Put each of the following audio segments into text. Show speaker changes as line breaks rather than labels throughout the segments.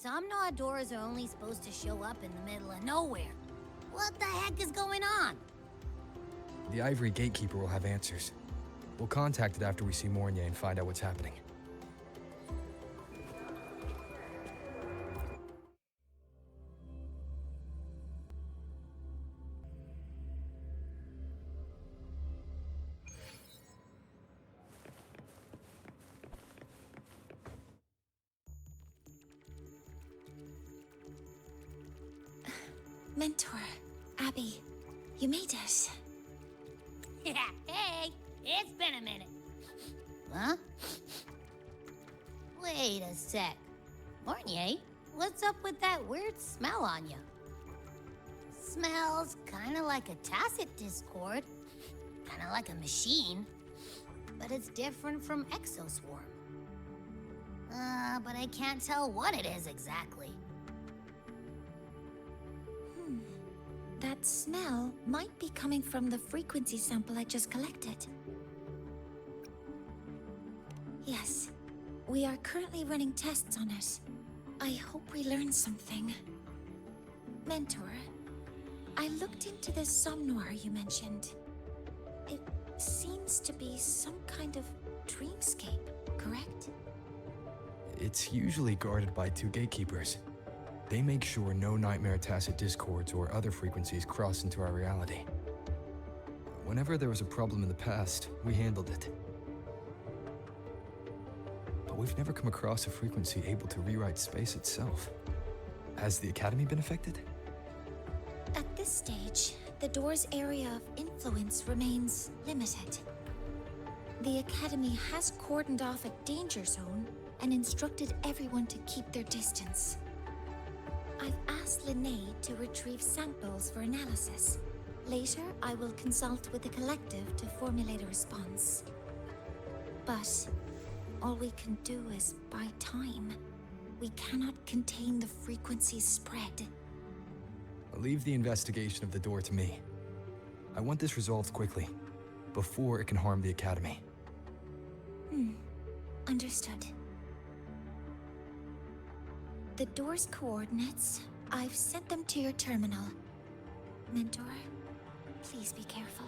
Somnaw doors are only supposed to show up in the middle of nowhere. What the heck is going on?
The Ivory Gatekeeper will have answers. We'll contact it after we see Mornier and find out what's happening.
Mentor, Abby, you made it.
Hey, it's been a minute. Huh? Wait a sec. Mornier, what's up with that weird smell on you? Smells kinda like a tacit discord. Kinda like a machine. But it's different from Exoswarm. But I can't tell what it is exactly.
That smell might be coming from the frequency sample I just collected. Yes, we are currently running tests on it. I hope we learn something. Mentor, I looked into this somnoir you mentioned. It seems to be some kind of dreamscape, correct?
It's usually guarded by two gatekeepers. They make sure no nightmare tacit discords or other frequencies cross into our reality. Whenever there was a problem in the past, we handled it. But we've never come across a frequency able to rewrite space itself. Has the Academy been affected?
At this stage, the door's area of influence remains limited. The Academy has cordoned off a danger zone and instructed everyone to keep their distance. I've asked Linnae to retrieve samples for analysis. Later, I will consult with the collective to formulate a response. But all we can do is buy time. We cannot contain the frequency's spread.
Leave the investigation of the door to me. I want this resolved quickly, before it can harm the Academy.
Understood. The door's coordinates, I've sent them to your terminal. Mentor, please be careful.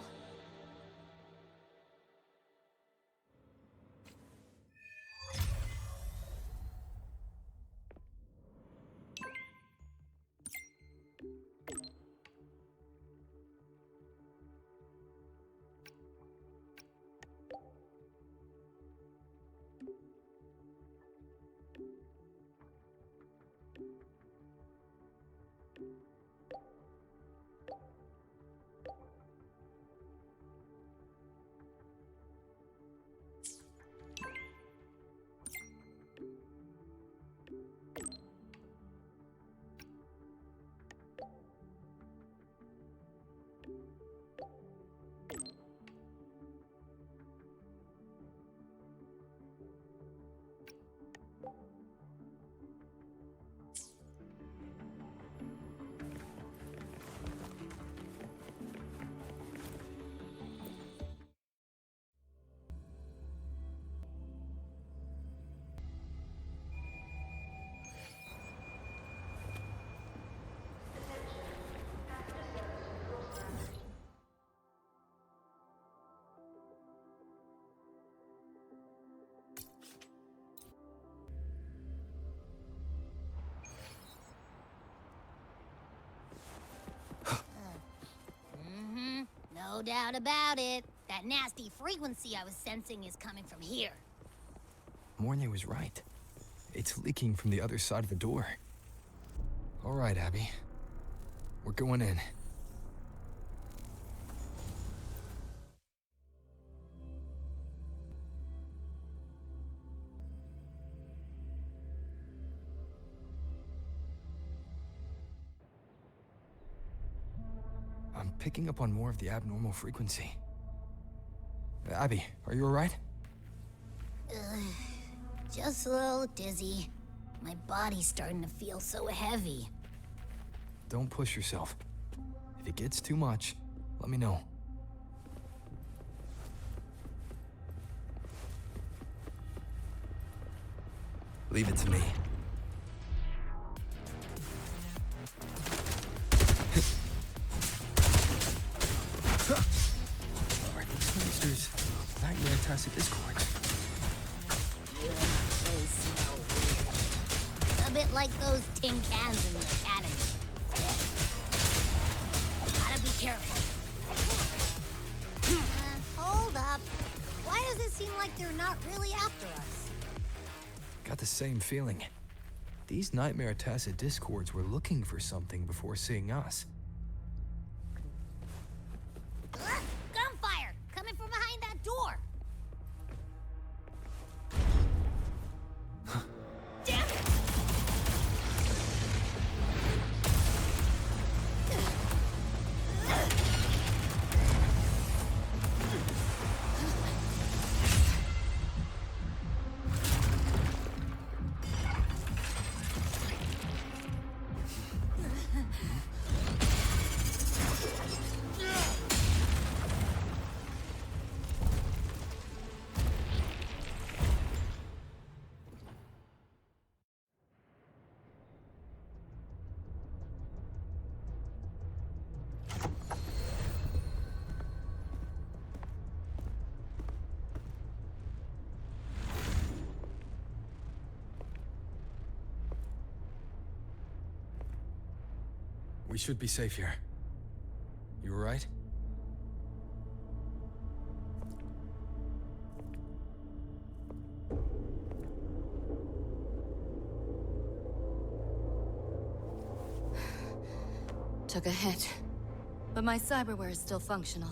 No doubt about it. That nasty frequency I was sensing is coming from here.
Mornier was right. It's leaking from the other side of the door. All right, Abby. We're going in. I'm picking up on more of the abnormal frequency. Abby, are you all right?
Just a little dizzy. My body's starting to feel so heavy.
Don't push yourself. If it gets too much, let me know. Leave it to me. Tacit Discord.
You and my place smell weird. A bit like those tin cans in the academy. Gotta be careful. Hold up. Why does it seem like they're not really after us?
Got the same feeling. These Nightmare Tacit Discords were looking for something before seeing us.
Gunfire! Coming from behind that door! Damn it!
We should be safe here. You alright?
Took a hit, but my cyberware is still functional.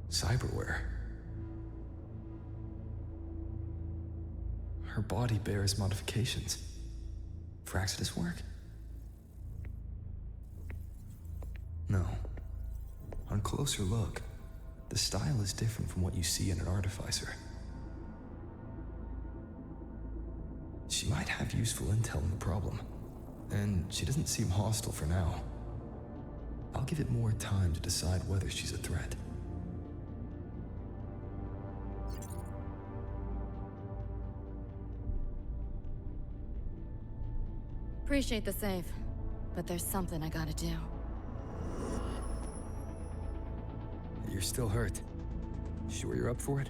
Cyberware. Her body bears modifications. For Exodus work? No. On closer look, the style is different from what you see in an artificer. She might have useful intel on the problem, and she doesn't seem hostile for now. I'll give it more time to decide whether she's a threat.
Appreciate the save, but there's something I gotta do.
You're still hurt. Sure you're up for it?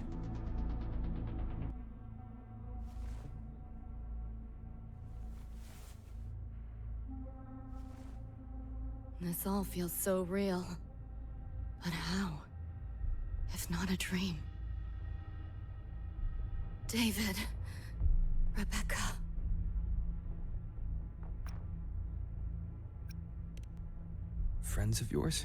This all feels so real. But how? If not a dream? David. Rebecca.
Friends of yours?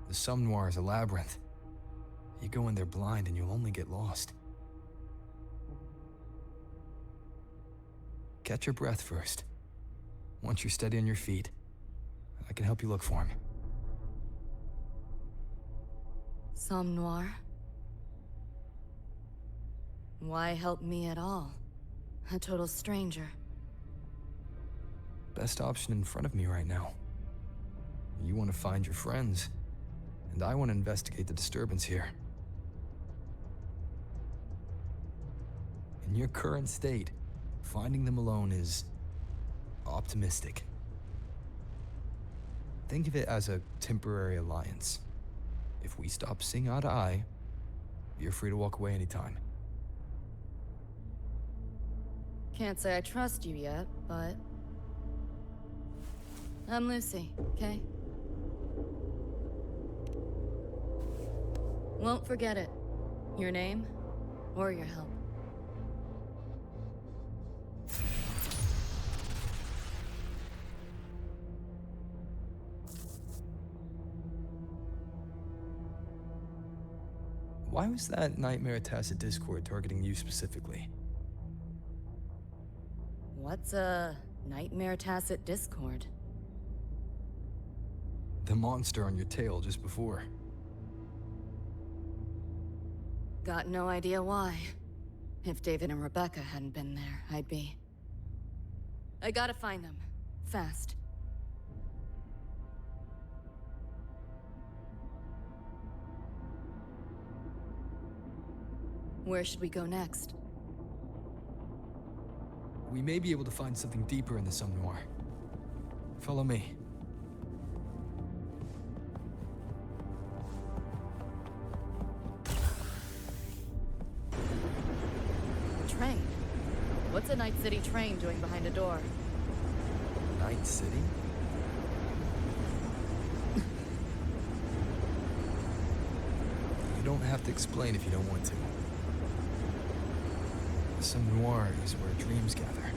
The Somme Noir is a labyrinth. You go in there blind and you'll only get lost. Catch your breath first. Once you're steady on your feet, I can help you look for him.
Somme Noir? Why help me at all? A total stranger.
Best option in front of me right now. You want to find your friends, and I want to investigate the disturbance here. In your current state, finding them alone is optimistic. Think of it as a temporary alliance. If we stop seeing eye to eye, you're free to walk away anytime.
Can't say I trust you yet, but... I'm Lucy, okay? Won't forget it. Your name, or your help.
Why was that Nightmare Tacit Discord targeting you specifically?
What's a Nightmare Tacit Discord?
The monster on your tail just before.
Got no idea why. If David and Rebecca hadn't been there, I'd be... I gotta find them. Fast. Where should we go next?
We may be able to find something deeper in the Somme Noir. Follow me.
Train? What's a Night City train doing behind a door?
Night City? You don't have to explain if you don't want to. The Somme Noir is where dreams gather.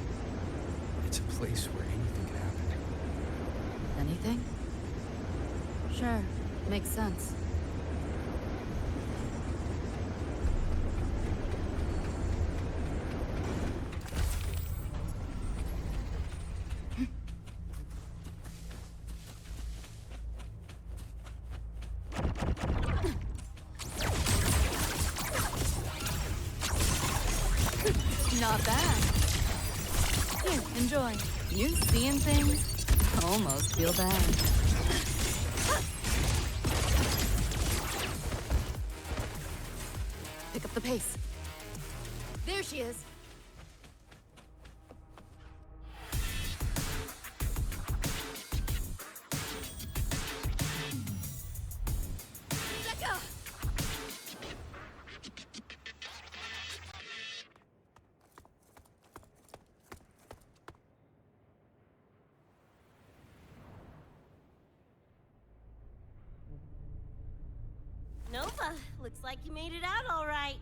It's a place where anything can happen.
Anything? Sure, makes sense. Not bad. Here, enjoy. You seeing things? I almost feel bad. Pick up the pace. There she is. Becca!
Nova, looks like you made it out all right.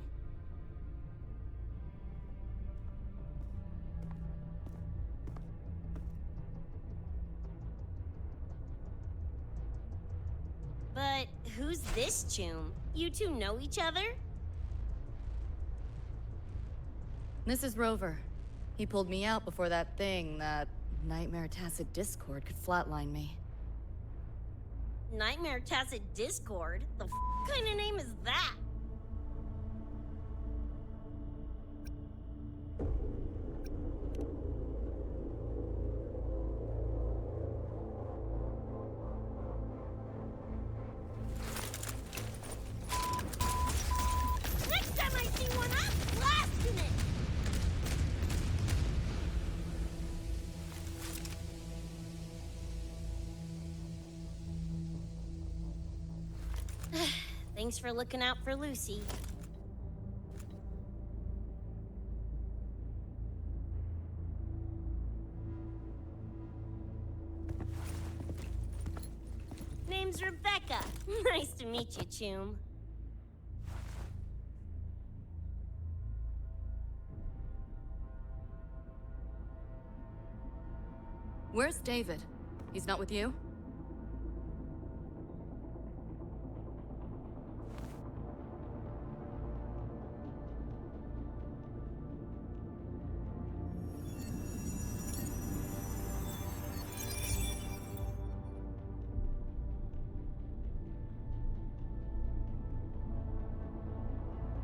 But who's this Choom? You two know each other?
This is Rover. He pulled me out before that thing, that Nightmare Tacit Discord could flatline me.
Nightmare Tacit Discord? The kind of name is that? Next time I see one, I'm blasting it! Thanks for looking out for Lucy. Name's Rebecca. Nice to meet you, Choom.
Where's David? He's not with you?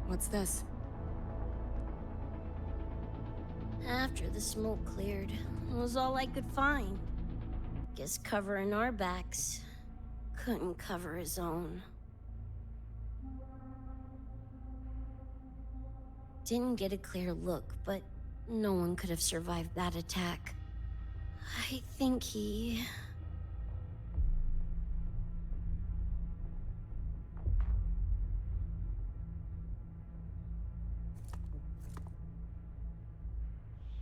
What's this?
After the smoke cleared, it was all I could find. Guess covering our backs couldn't cover his own. Didn't get a clear look, but no one could have survived that attack. I think he...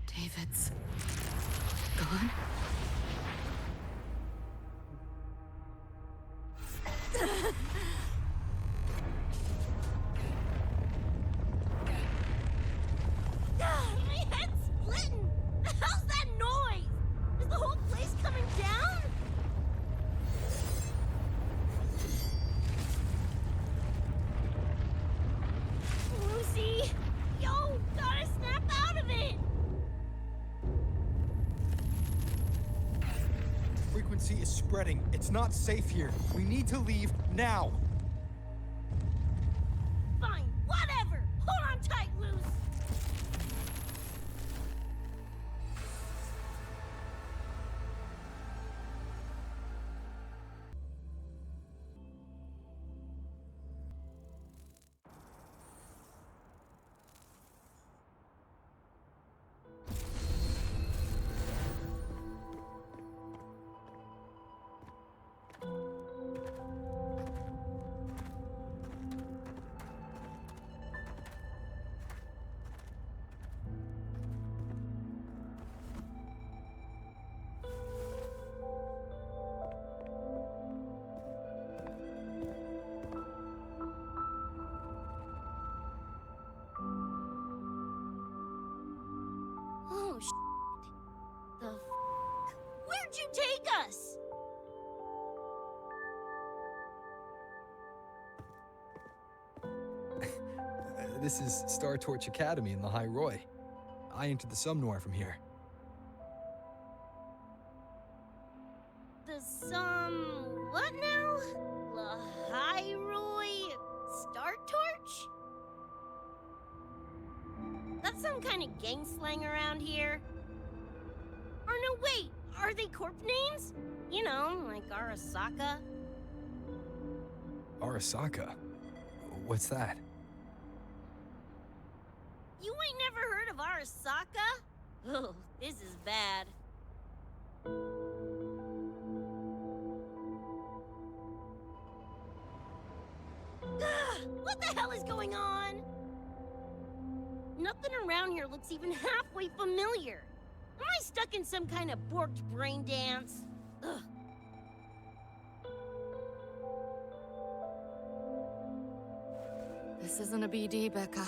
David's gone?
My head's splitting! The hell's that noise? Is the whole place coming down? Lucy! Yo, gotta snap out of it!
Frequency is spreading. It's not safe here. We need to leave now.
Fine, whatever! Hold on tight, Luce!
This is Star Torch Academy in the High Roy. I entered the Somnoir from here.
The what now? Lahairoi Star Torch? That's some kind of gang slang around here. Or no, wait, are they corp names? You know, like Arasaka?
Arasaka? What's that?
You ain't never heard of Arasaka? Oh, this is bad. What the hell is going on? Nothing around here looks even halfway familiar. Am I stuck in some kind of borked brain dance? Ugh.
This isn't a BD, Becca.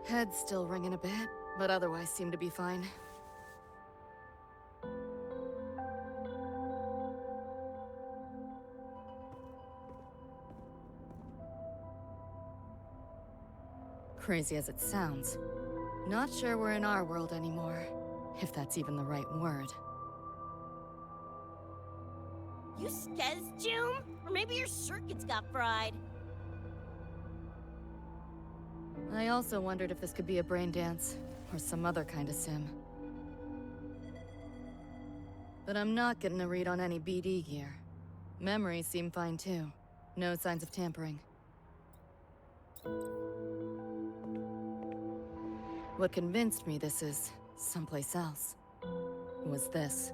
Head's still ringing a bit, but otherwise seem to be fine. Crazy as it sounds, not sure we're in our world anymore, if that's even the right word.
You skez, June? Or maybe your circuits got fried.
I also wondered if this could be a brain dance, or some other kind of sim. But I'm not getting a read on any BD gear. Memories seem fine too. No signs of tampering. What convinced me this is someplace else was this.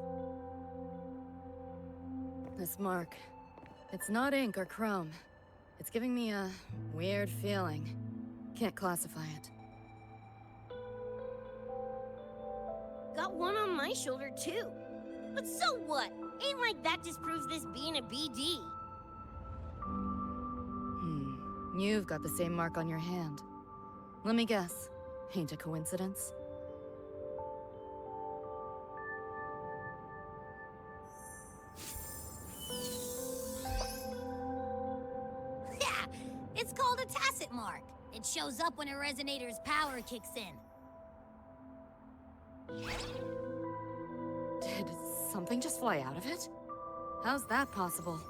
This mark. It's not ink or chrome. It's giving me a weird feeling. Can't classify it.
Got one on my shoulder too. But so what? Ain't like that disproves this being a BD.
You've got the same mark on your hand. Let me guess. Ain't a coincidence?
Yeah, it's called a tacit mark. It shows up when a resonator's power kicks in.
Did something just fly out of it? How's that possible?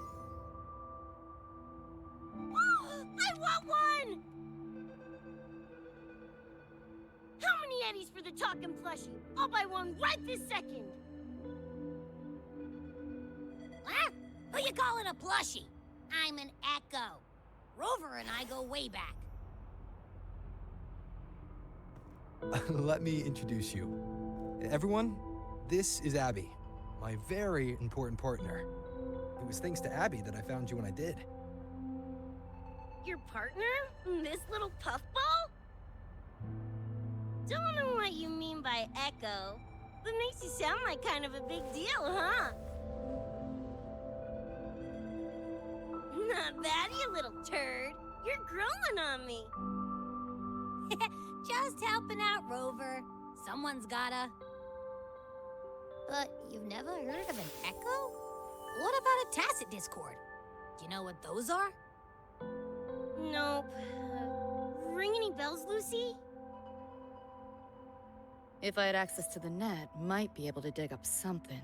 I want one! How many eddies for the talking plushie? I'll buy one right this second.
Huh? Who you calling a plushie? I'm an Echo. Rover and I go way back.
Let me introduce you. Everyone, this is Abby, my very important partner. It was thanks to Abby that I found you when I did.
Your partner? This little puffball? Don't know what you mean by Echo, but makes you sound like kind of a big deal, huh? Not bad, you little turd. You're growing on me.
Just helping out, Rover. Someone's gotta. But you've never heard of an Echo? What about a tacit discord? Do you know what those are?
Nope. Ring any bells, Lucy?
If I had access to the net, might be able to dig up something.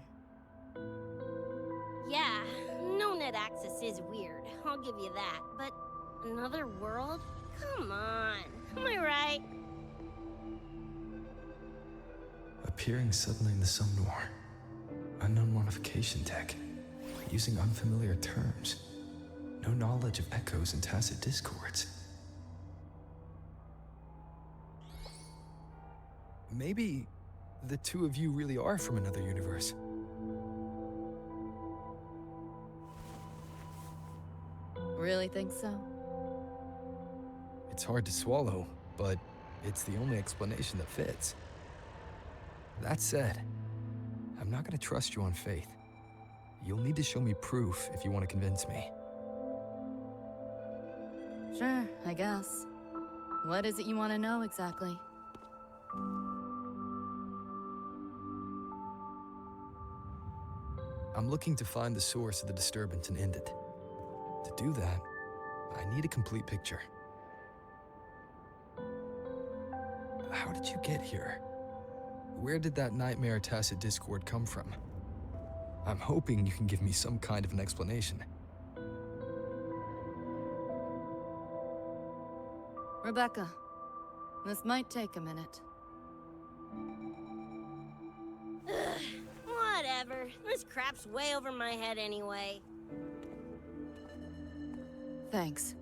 Yeah, no net access is weird. I'll give you that. But another world? Come on. Am I right?
Appearing suddenly in the Somnoir. Unknown modification tech. Using unfamiliar terms. No knowledge of echoes and tacit discords. Maybe the two of you really are from another universe.
Really think so?
It's hard to swallow, but it's the only explanation that fits. That said, I'm not gonna trust you on faith. You'll need to show me proof if you want to convince me.
Sure, I guess. What is it you want to know exactly?
I'm looking to find the source of the disturbance and end it. To do that, I need a complete picture. How did you get here? Where did that Nightmare Tacit Discord come from? I'm hoping you can give me some kind of an explanation.
Rebecca, this might take a minute.
Whatever. This crap's way over my head anyway.
Thanks.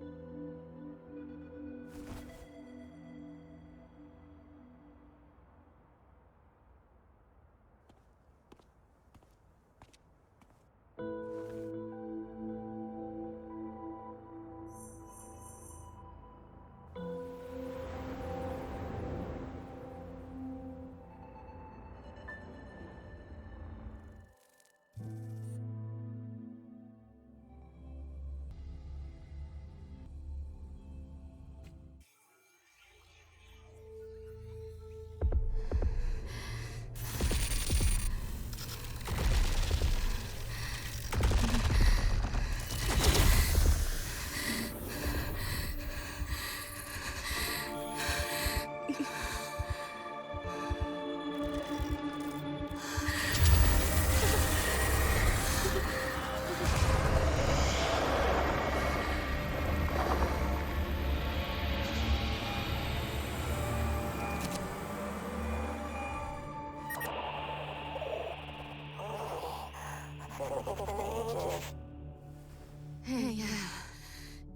Hey,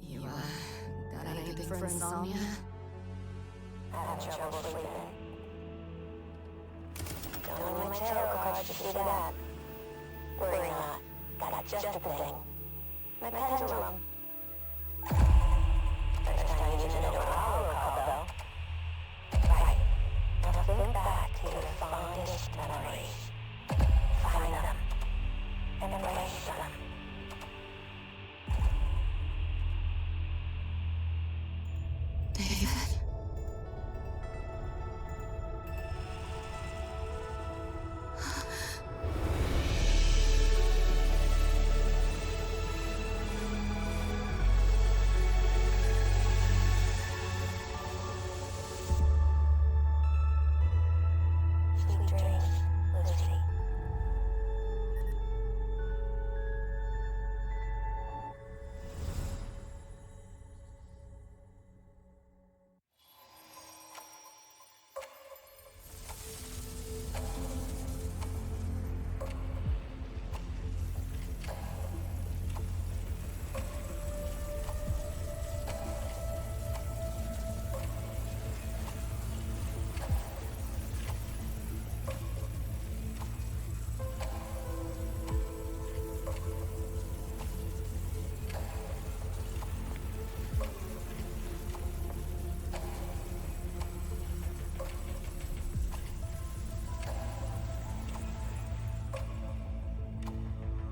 you, got anything for insomnia?
Having trouble sleeping. Don't need my tarot cards to see that. Worry not. Got just a thing. My pendulum. First time you didn't know what I'll recall, though. Right. Now think back to your fondest memories. Find them. Embrace them.
David.
Sweet dreams, Lucy.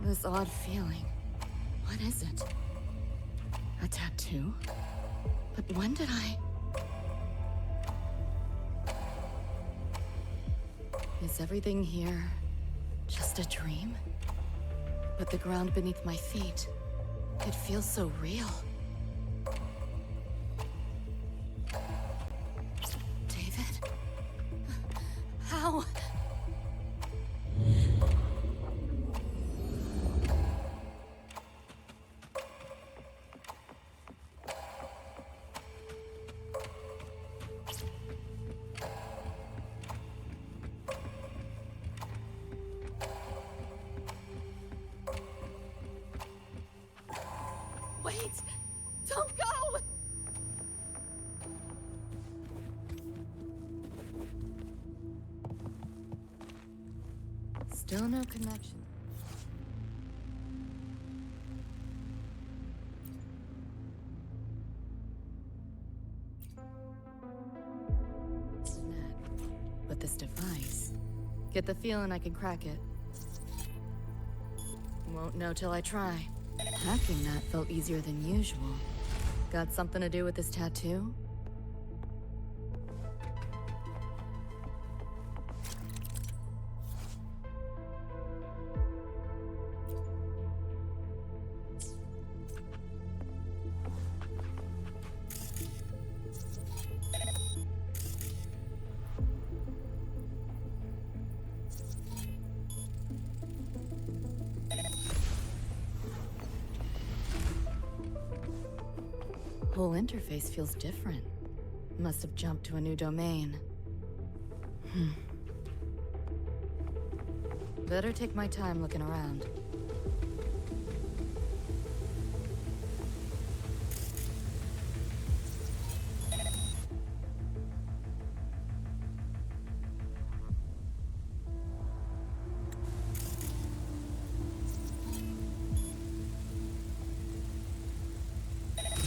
This odd feeling. What is it? A tattoo? But when did I... Is everything here just a dream? But the ground beneath my feet, it feels so real. David? How? Wait! Don't go! Still no connection. But this device... Get the feeling I can crack it. Won't know till I try. Hacking that felt easier than usual. Got something to do with this tattoo? whole interface feels different. Must have jumped to a new domain. Better take my time looking around.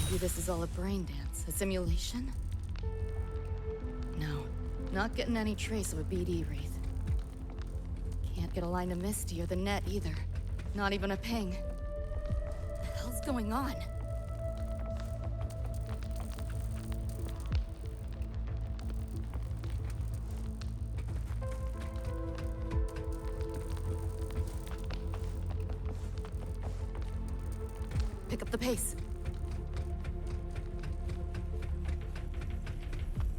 Maybe this is all a brain dance, a simulation? No, not getting any trace of a BD wreath. Can't get a line to Misty or the net either. Not even a ping. What the hell's going on? Pick up the pace.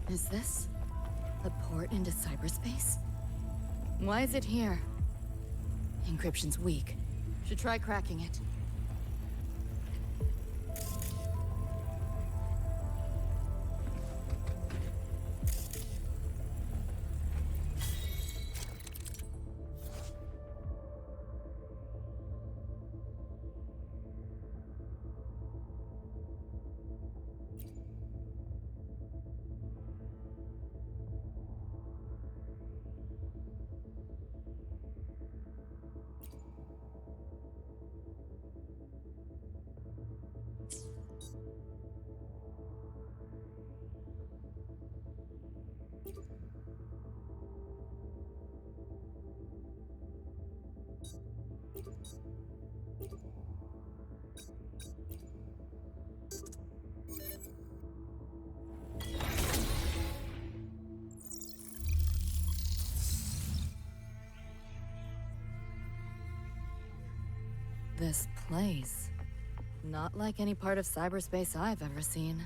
Is this a port into cyberspace? Why is it here? Encryption's weak. Should try cracking it. This place. Not like any part of cyberspace I've ever seen.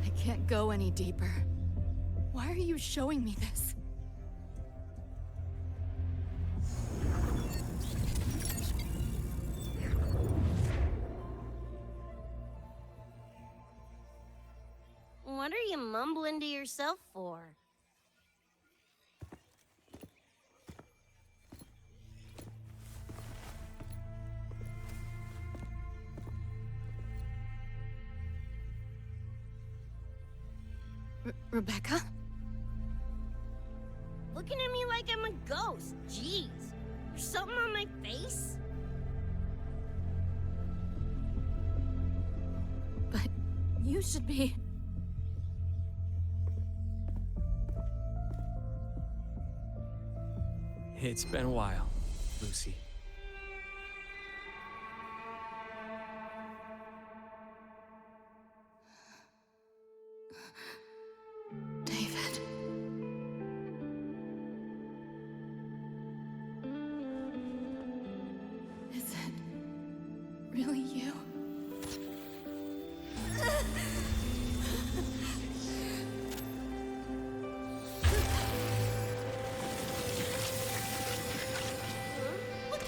I can't go any deeper. Why are you showing me this?
What are you mumbling to yourself for?
Rebecca?
Looking at me like I'm a ghost. Jeez. There's something on my face?
But you should be...
It's been a while, Lucy.
David. Is it really you?
What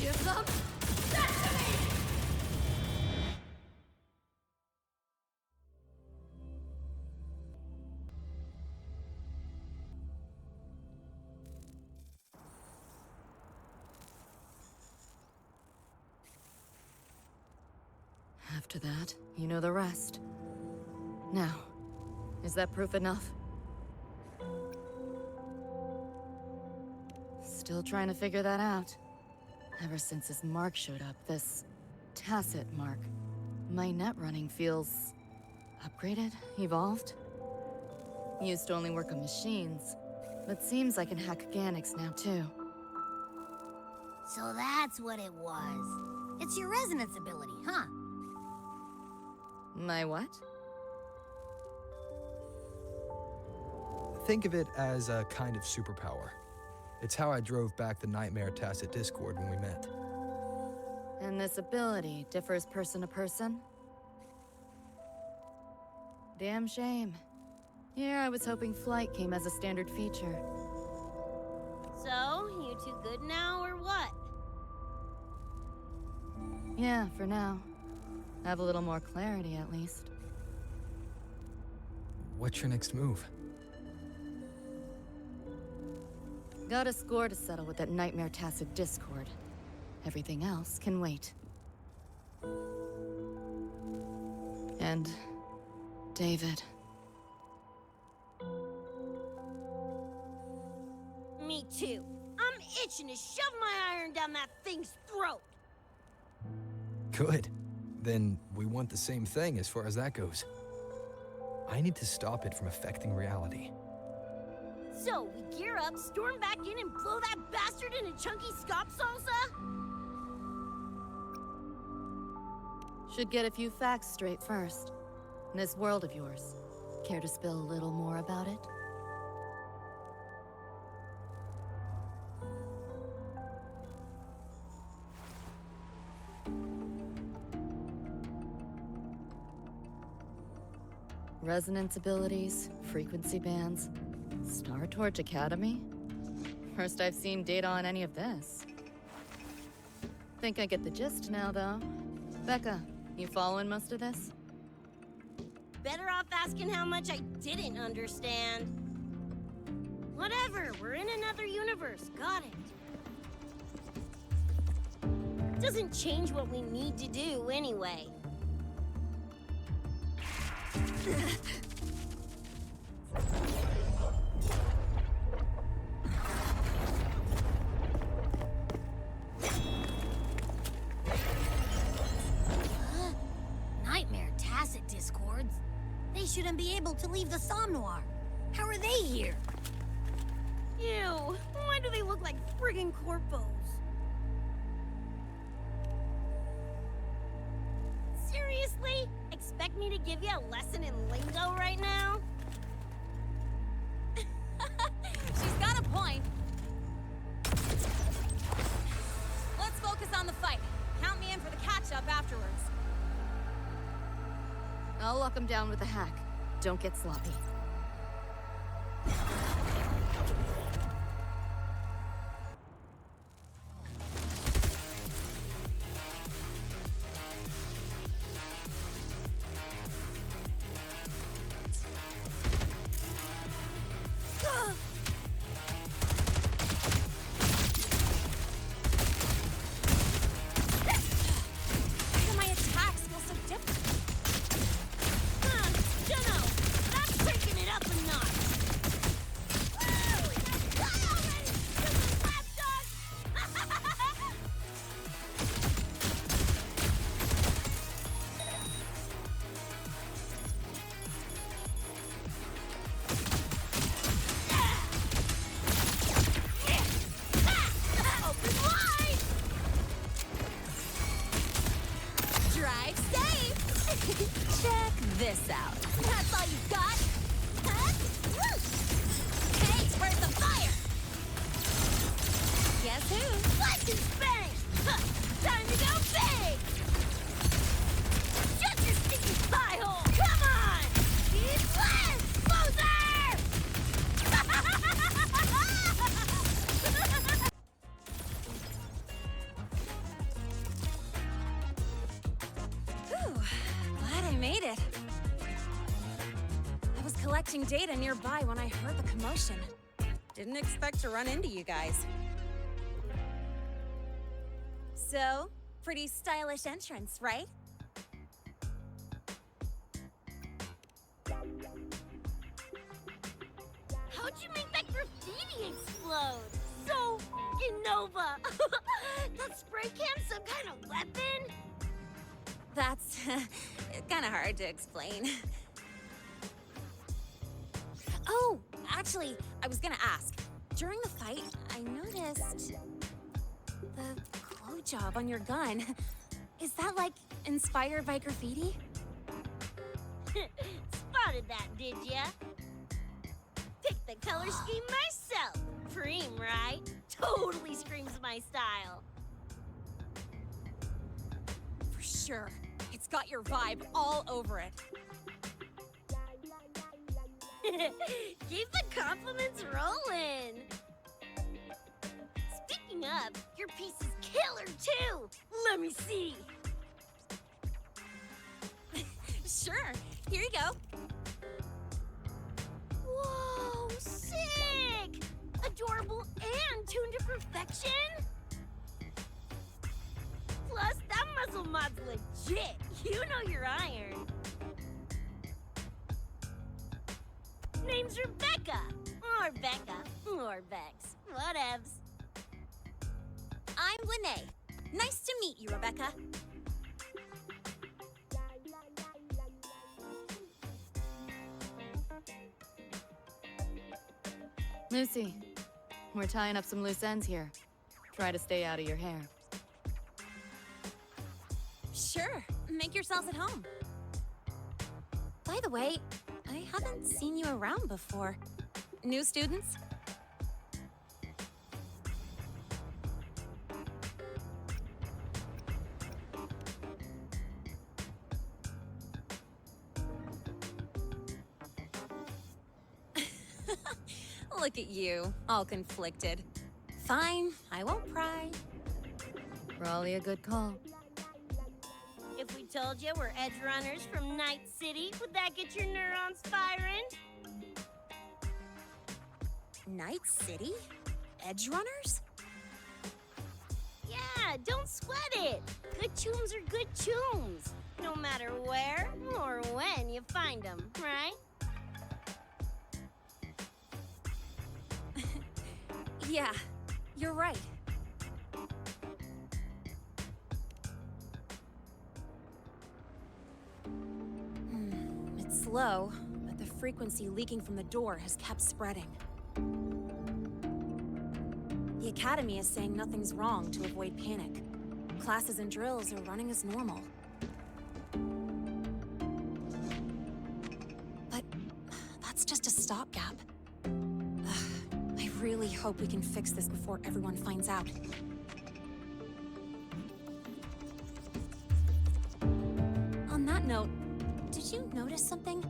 you some? After that, you know the rest. Now, is that proof enough? Still trying to figure that out. Ever since this mark showed up, this tacit mark, my net running feels upgraded, evolved. Used to only work on machines, but seems I can hack organics now too.
So that's what it was. It's your resonance ability, huh?
My what?
Think of it as a kind of superpower. It's how I drove back the Nightmare Tacit Discord when we met.
And this ability differs person to person? Damn shame. Here I was hoping flight came as a standard feature.
So, you two good now, or what?
Yeah, for now. Have a little more clarity, at least.
What's your next move?
Got a score to settle with that Nightmare Tacit Discord. Everything else can wait. And David.
Me too. I'm itching to shove my iron down that thing's throat.
Good. Then we want the same thing as far as that goes. I need to stop it from affecting reality.
So, we gear up, storm back in, and blow that bastard into chunky scop salsa?
Should get a few facts straight first. This world of yours, care to spill a little more about it? Resonance abilities, frequency bands, Star Torch Academy? First I've seen data on any of this. Think I get the gist now, though. Becca, you following most of this?
Better off asking how much I didn't understand. Whatever, we're in another universe, got it. Doesn't change what we need to do anyway.
Nightmare Tacit Discords? They shouldn't be able to leave the Somnoir. How are they here?
Ew, why do they look like friggin' corpos? Seriously? Expect me to give you a lesson in lingo right now?
She's got a point. Let's focus on the fight. Count me in for the catch-up afterwards.
I'll lock him down with a hack. Don't get sloppy.
My attacks feel so different.
Dunno, but I'm taking it up a notch. Woo! Die already! Stupid lapdog! Open wide!
Drive safe! Check this out. That's all you got? Huh? Woo! Hey, where's the fire? Guess who?
Let's just bang! Huh, time to go big! Shut your sticky pie hole! Come on! Keep playing, loser!
fetching data nearby when I heard the commotion. Didn't expect to run into you guys. So, pretty stylish entrance, right?
How'd you make that graffiti explode? So f***ing Nova! That spray can some kind of weapon?
That's kind of hard to explain. Oh, actually, I was gonna ask. During the fight, I noticed the glow job on your gun. Is that, like, inspired by graffiti?
Spotted that, did ya? Picked the color scheme myself. Preem, right? Totally screams my style.
For sure. It's got your vibe all over it.
Keep the compliments rolling. Speaking of, your piece is killer too. Let me see.
Sure. Here you go.
Whoa, sick! Adorable and tuned to perfection? Plus, that muzzle mod's legit. You know your iron. Name's Rebecca. Or Becca. Or Bex. Whatevs.
I'm Lene. Nice to meet you, Rebecca.
Lucy, we're tying up some loose ends here. Try to stay out of your hair.
Sure. Make yourselves at home. By the way, I haven't seen you around before. New students? Look at you, all conflicted. Fine, I won't pry.
Probably a good call.
If we told you we're Edgerunners from Night City, would that get your neurons firing?
Night City? Edgerunners?
Yeah, don't sweat it. Good tunes are good tunes. No matter where or when you find them, right?
Yeah, you're right. It's slow, but the frequency leaking from the door has kept spreading. The Academy is saying nothing's wrong to avoid panic. Classes and drills are running as normal. But that's just a stopgap. I really hope we can fix this before everyone finds out. On that note, did you notice something?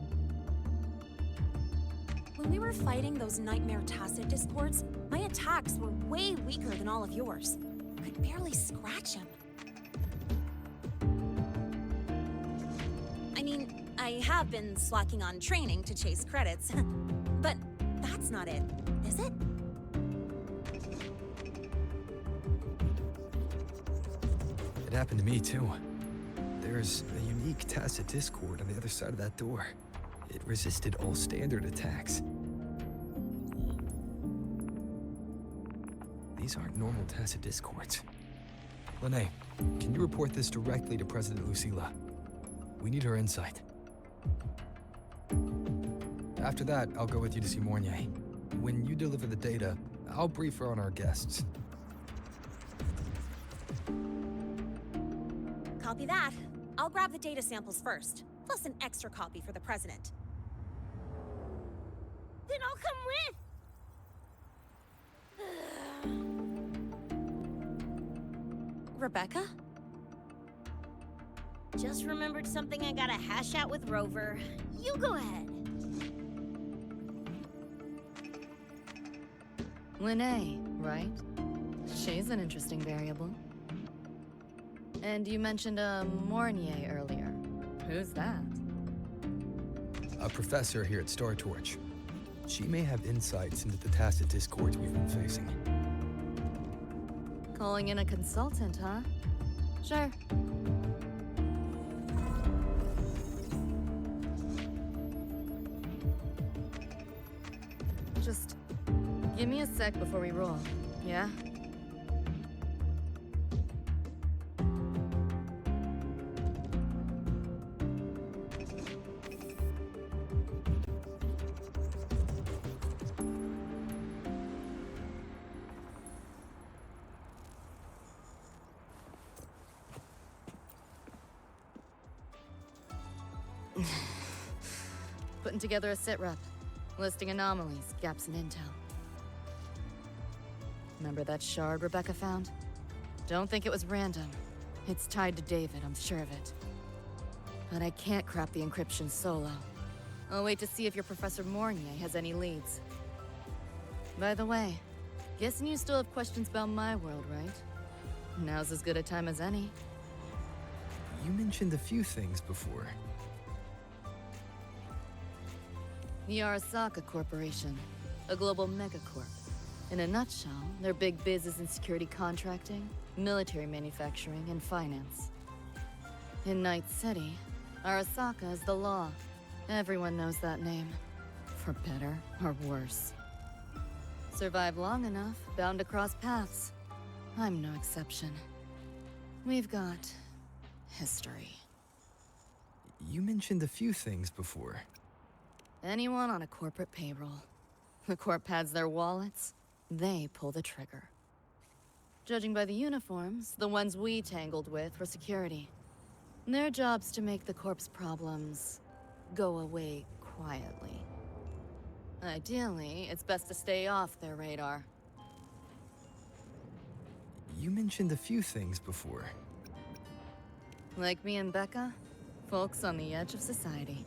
When we were fighting those nightmare tacit discords, my attacks were way weaker than all of yours. Could barely scratch him. I mean, I have been slacking on training to chase credits, but that's not it, is it?
It happened to me, too. There's a unique tacit discord on the other side of that door. It resisted all standard attacks. These aren't normal tacit discords. Lene, can you report this directly to President Lucilla? We need her insight. After that, I'll go with you to see Mornier. When you deliver the data, I'll brief her on our guests.
Copy that. I'll grab the data samples first, plus an extra copy for the president.
Then I'll come with.
Rebecca?
Just remembered something I gotta hash out with Rover. You go ahead.
Lene, right? She's an interesting variable. And you mentioned a Mornier earlier. Who's that?
a professor here at Star Torch. She may have insights into the tacit discords we've been facing.
Calling in a consultant, huh? Sure. Just give me a sec before we roll, yeah? Putting together a sit rep, listing anomalies, gaps in intel. Remember that shard Rebecca found? Don't think it was random. It's tied to David, I'm sure of it. But I can't crack the encryption solo. I'll wait to see if your Professor Mornier has any leads. By the way, guessing you still have questions about my world, right? Now's as good a time as any.
You mentioned a few things before.
The Arasaka Corporation, a global megacorp. In a nutshell, their big biz is in security contracting, military manufacturing, and finance. In Night City, Arasaka is the law. Everyone knows that name. For better or worse. Survive long enough, bound to cross paths. I'm no exception. We've got history.
You mentioned a few things before.
Anyone on a corporate payroll. The corp pads their wallets, they pull the trigger. Judging by the uniforms, the ones we tangled with were security. Their job's to make the corp's problems go away quietly. Ideally, it's best to stay off their radar.
You mentioned a few things before.
Like me and Becca, folks on the edge of society.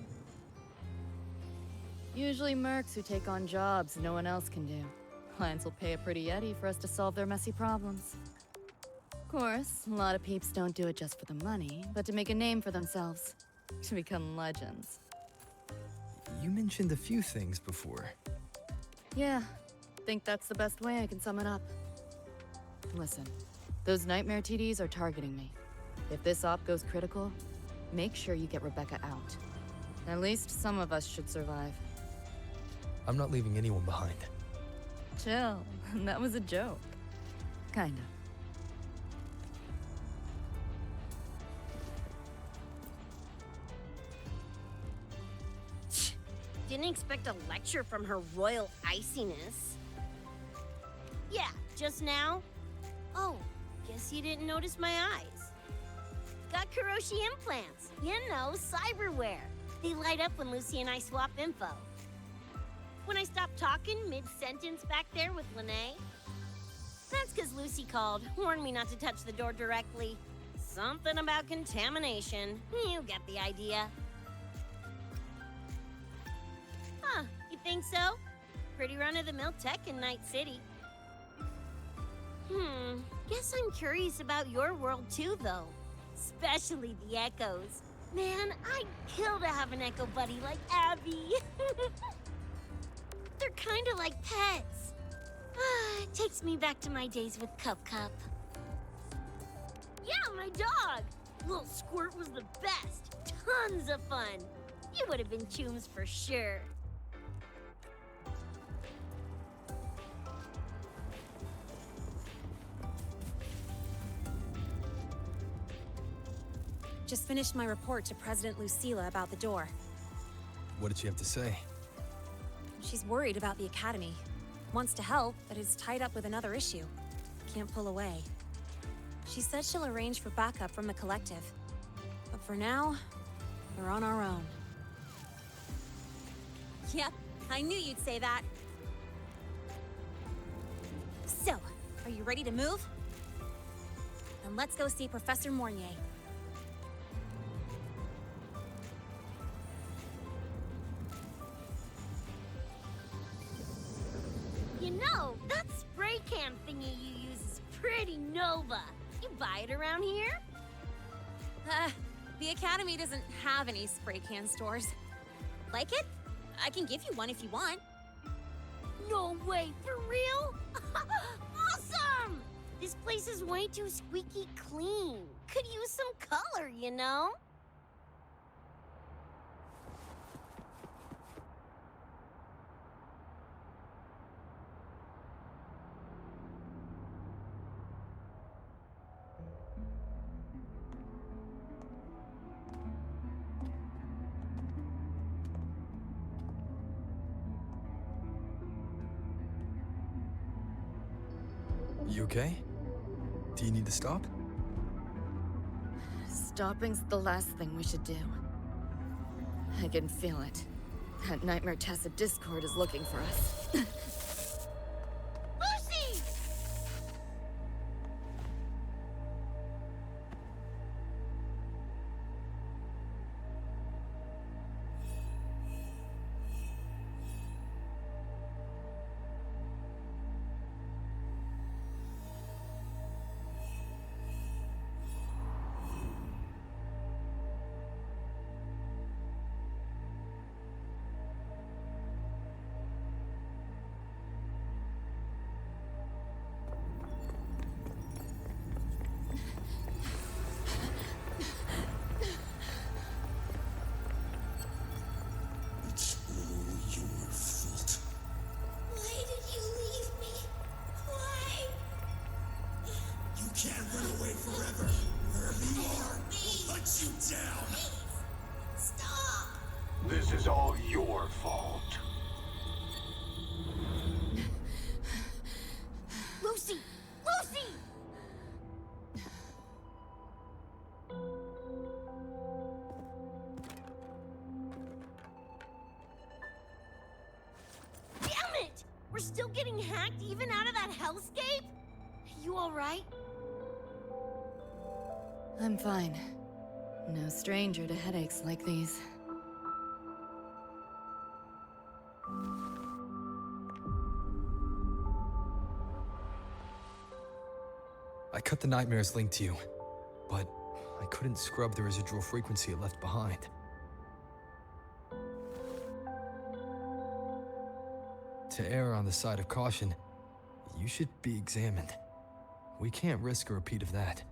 Usually mercs who take on jobs no one else can do. Clients will pay a pretty eddy for us to solve their messy problems. Of course, a lot of peeps don't do it just for the money, but to make a name for themselves. To become legends.
You mentioned a few things before.
Yeah, think that's the best way I can sum it up. Listen, those nightmare TDs are targeting me. If this op goes critical, make sure you get Rebecca out. At least some of us should survive.
I'm not leaving anyone behind.
Chill, that was a joke. Kinda.
Didn't expect a lecture from her royal iciness. Yeah, just now? Oh, guess you didn't notice my eyes. Got Kuroshi implants. You know, cyberware. They light up when Lucy and I swap info. When I stopped talking mid-sentence back there with Lene, that's because Lucy called, warned me not to touch the door directly. Something about contamination. You get the idea. Huh, you think so? Pretty run-of-the-mill tech in Night City. Guess I'm curious about your world too, though. Especially the Echoes. Man, I'd kill to have an Echo buddy like Abby. They're kinda like pets. It takes me back to my days with Cup Cup. Yeah, my dog! Little Squirt was the best. Tons of fun. You would have been chooms for sure.
Just finished my report to President Lucilla about the door.
What did she have to say?
She's worried about the Academy. Wants to help, but is tied up with another issue. Can't pull away. She said she'll arrange for backup from the collective. But for now, we're on our own. Yep, I knew you'd say that. So, are you ready to move? Then let's go see Professor Mornier.
You know, that spray can thingy you use is pretty Nova. You buy it around here?
The Academy doesn't have any spray can stores. Like it? I can give you one if you want.
No way, for real? Awesome! This place is way too squeaky clean. Could use some color, you know?
You okay? Do you need to stop?
Stopping's the last thing we should do. I can feel it. That Nightmare Tacit Discord is looking for us.
Lucy!
It's all your fault.
Why did you leave me? Why?
You can't run away forever. Wherever you are, we'll hunt you down.
Stop!
This is all your fault.
Lucy! Lucy! Damn it! We're still getting hacked even out of that hellscape? You alright?
I'm fine. No stranger to headaches like these.
I cut the nightmare's link to you, but I couldn't scrub the residual frequency it left behind. To err on the side of caution, you should be examined. We can't risk a repeat of that.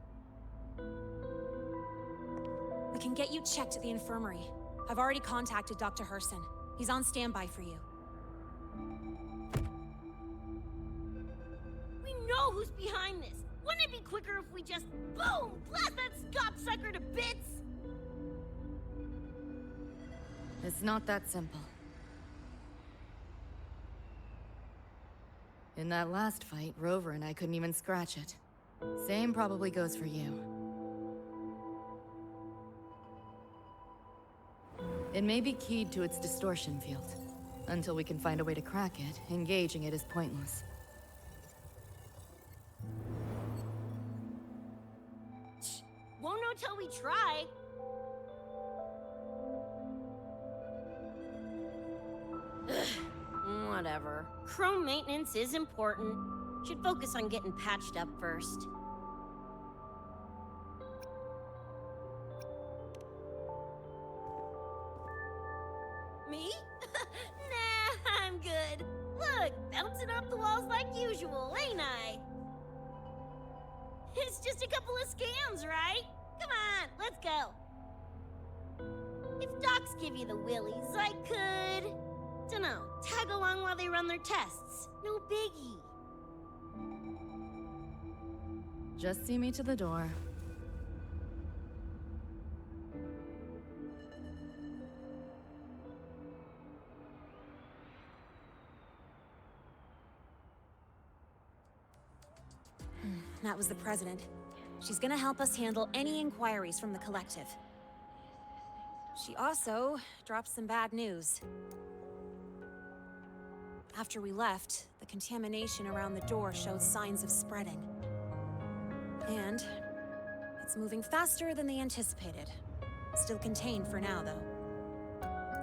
We can get you checked at the infirmary. I've already contacted Dr. Herson. He's on standby for you.
We know who's behind this! Wouldn't it be quicker if we just, boom, blast that Scop sucker to bits?
It's not that simple. In that last fight, Rover and I couldn't even scratch it. Same probably goes for you. It may be keyed to its distortion field. Until we can find a way to crack it, engaging it is pointless.
Won't know till we try. Whatever. Chrome maintenance is important. Should focus on getting patched up first. Me? Nah, I'm good. Look, bouncing off the walls like usual, ain't I? It's just a couple of scans, right? Come on, let's go. If docs give you the willies, I could... dunno, tag along while they run their tests. No biggie.
Just see me to the door.
That was the president. She's gonna help us handle any inquiries from the collective. She also dropped some bad news. After we left, the contamination around the door showed signs of spreading. And it's moving faster than they anticipated. Still contained for now, though.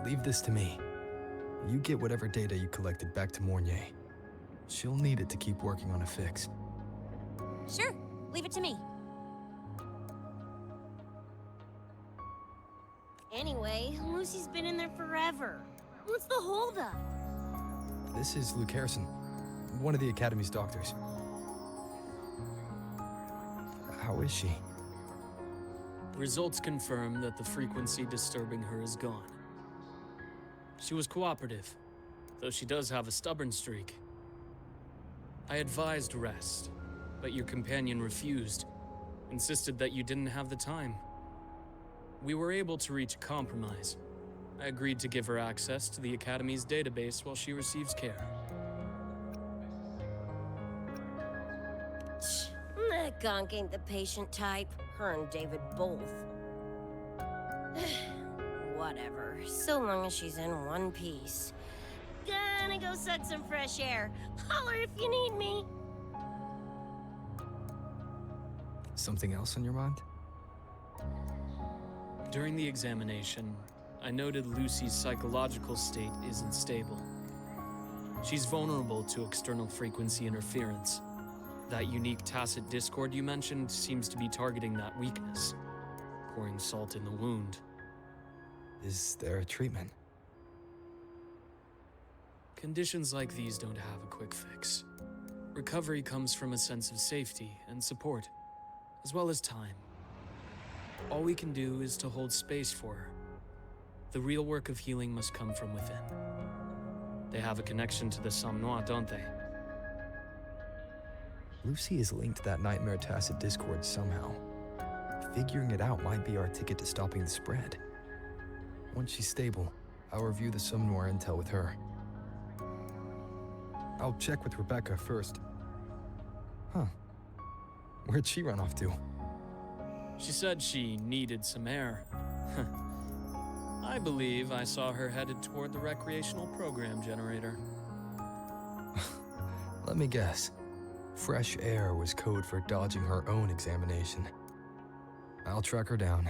Leave this to me. You get whatever data you collected back to Mornier. She'll need it to keep working on a fix.
Sure, leave it to me.
Anyway, Lucy's been in there forever. What's the holdup?
This is Luke Harrison, one of the Academy's doctors. How is she?
Results confirm that the frequency disturbing her is gone. She was cooperative, though she does have a stubborn streak. I advised rest, but your companion refused, insisted that you didn't have the time. We were able to reach a compromise. I agreed to give her access to the Academy's database while she receives care.
That gonk ain't the patient type. Her and David both. Whatever, so long as she's in one piece. Gonna go suck some fresh air. Holler if you need me.
Something else on your mind?
During the examination, I noted Lucy's psychological state isn't stable. She's vulnerable to external frequency interference. That unique tacit discord you mentioned seems to be targeting that weakness, pouring salt in the wound.
Is there a treatment?
Conditions like these don't have a quick fix. Recovery comes from a sense of safety and support, as well as time. All we can do is to hold space for her. The real work of healing must come from within. They have a connection to the Somme Noir, don't they?
Lucy is linked to that nightmare tacit discord somehow. Figuring it out might be our ticket to stopping the spread. Once she's stable, I'll review the Somme Noir intel with her. I'll check with Rebecca first. Huh. Where'd she run off to?
She said she needed some air. I believe I saw her headed toward the recreational program generator.
Let me guess. Fresh air was code for dodging her own examination. I'll track her down.